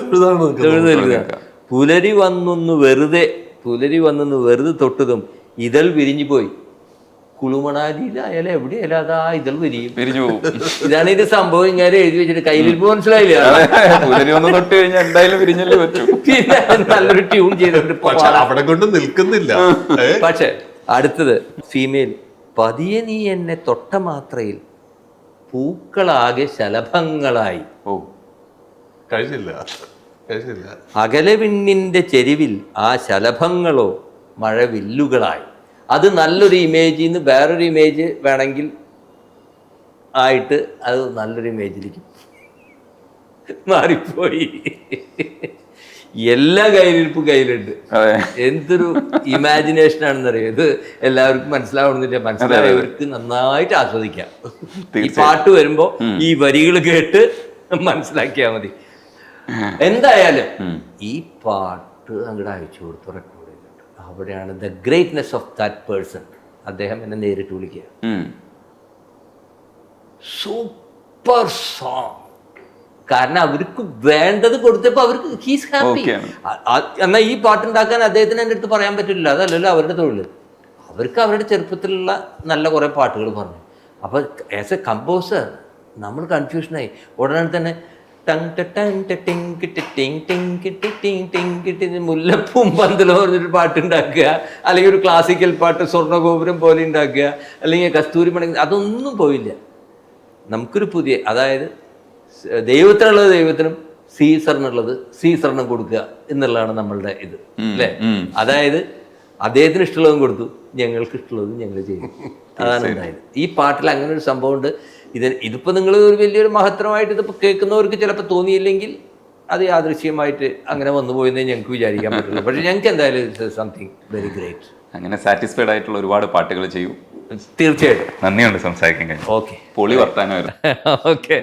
പുലരി വന്നൊന്ന് വെറുതെ തൊട്ടതും ഇതൾ വിരിഞ്ഞു പോയി. കുളുമണാലിയിലായാലും എവിടെയായാലും അതാ ഇതൾ വിരിയും. ഇതാണ് ഇതിന്റെ സംഭവം. ഇങ്ങനെ എഴുതി വെച്ചിട്ട് കയ്യിലിരിപ്പ് മനസ്സിലായില്ല. പിന്നെ നല്ലൊരു ട്യൂൺ ചെയ്തിട്ട് അവിടെ കൊണ്ട് നിൽക്കുന്നില്ല. പക്ഷെ അടുത്തത് ഫീമെയിൽ. പതിയെ നീ എന്നെ തൊട്ട മാത്രയിൽ പൂക്കളാകെ ശലഭങ്ങളായി. കഴിഞ്ഞില്ല. അകലെ വിണ്ണിന്റെ ചെരിവിൽ ആ ശലഭങ്ങളോ മഴവില്ലുകളായി. അത് നല്ലൊരു ഇമേജിൽ നിന്ന് വേറൊരു ഇമേജ് വേണമെങ്കിൽ ആയിട്ട് അത് നല്ലൊരു ഇമേജിലേക്ക് മാറിപ്പോയി. എല്ലാ കയ്യിലിരിപ്പും കയ്യിലുണ്ട്. എന്തൊരു ഇമാജിനേഷൻ ആണെന്നറിയാം. ഇത് എല്ലാവർക്കും മനസ്സിലാവണമെന്നില്ല, മനസ്സിലായവർക്ക് നന്നായിട്ട് ആസ്വദിക്കാം. ഈ പാട്ട് വരുമ്പോ ഈ വരികൾ കേട്ട് മനസ്സിലാക്കിയാൽ മതി. എന്തായാലും ഈ പാട്ട് അങ്ങോട്ട് അയച്ചു കൊടുത്തു, റെക്കോർഡ് ചെയ്തിട്ട്. അവിടെയാണ് the greatness of that person. അദ്ദേഹം എന്നെ നേരിട്ട് വിളിക്കുക. Super song. കാരണം അവർക്ക് വേണ്ടത് കൊടുത്തപ്പോൾ അവർക്ക് ഹീസ് ഹാപ്പി. Okay. എന്നാൽ ഈ പാട്ടുണ്ടാക്കാൻ അദ്ദേഹത്തിന് എൻ്റെ അടുത്ത് പറയാൻ പറ്റില്ല, അതല്ലല്ലോ അവരുടെ തൊഴിൽ. അവർക്ക് അവരുടെ ചെറുപ്പത്തിലുള്ള നല്ല കുറേ പാട്ടുകൾ പറഞ്ഞു. അപ്പോൾ ആസ് എ കമ്പോസർ നമ്മൾ കൺഫ്യൂഷനായി. ഉടനെ തന്നെ മുല്ലപ്പൂം പന്തലോ പറഞ്ഞൊരു പാട്ടുണ്ടാക്കുക, അല്ലെങ്കിൽ ഒരു ക്ലാസിക്കൽ പാട്ട് സ്വർണ്ണഗോപുരം പോലെ ഉണ്ടാക്കുക, അല്ലെങ്കിൽ കസ്തൂരി മണി, അതൊന്നും പോയില്ല. നമുക്കൊരു പുതിയ, അതായത് ദൈവത്തിനുള്ളത് ദൈവത്തിനും സീസറിനുള്ളത് സീസറിനും കൊടുക്കുക എന്നുള്ളതാണ് നമ്മളുടെ ഇത്, അല്ലേ? അതായത് അദ്ദേഹത്തിന് ഇഷ്ടമുള്ളതും കൊടുത്തു, ഞങ്ങൾക്ക് ഇഷ്ടമുള്ളതും ഞങ്ങൾ ചെയ്തു. അതാണ് ഉണ്ടായത്. ഈ പാട്ടിൽ അങ്ങനെ ഒരു സംഭവം ഉണ്ട്. ഇതിപ്പോൾ നിങ്ങൾ ഒരു വലിയൊരു മഹത്തരമായിട്ട് ഇതിപ്പോൾ കേൾക്കുന്നവർക്ക് ചിലപ്പോൾ തോന്നിയില്ലെങ്കിൽ അത് യാദൃശ്യമായിട്ട് അങ്ങനെ വന്നുപോയെന്നേ ഞങ്ങൾക്ക് വിചാരിക്കാൻ പറ്റുള്ളൂ. പക്ഷേ ഞങ്ങൾക്ക് എന്തായാലും സംതിങ് വെരി ഗ്രേറ്റ്. അങ്ങനെ സാറ്റിസ്ഫൈഡ് ആയിട്ടുള്ള ഒരുപാട് പാട്ടുകൾ ചെയ്യൂ. തീർച്ചയായിട്ടും. നന്ദിയുണ്ട് സംസാരിക്കാൻ കഴിഞ്ഞു. ഓക്കെ, പൊളി വർത്താനമായിരുന്നു. ഓക്കെ.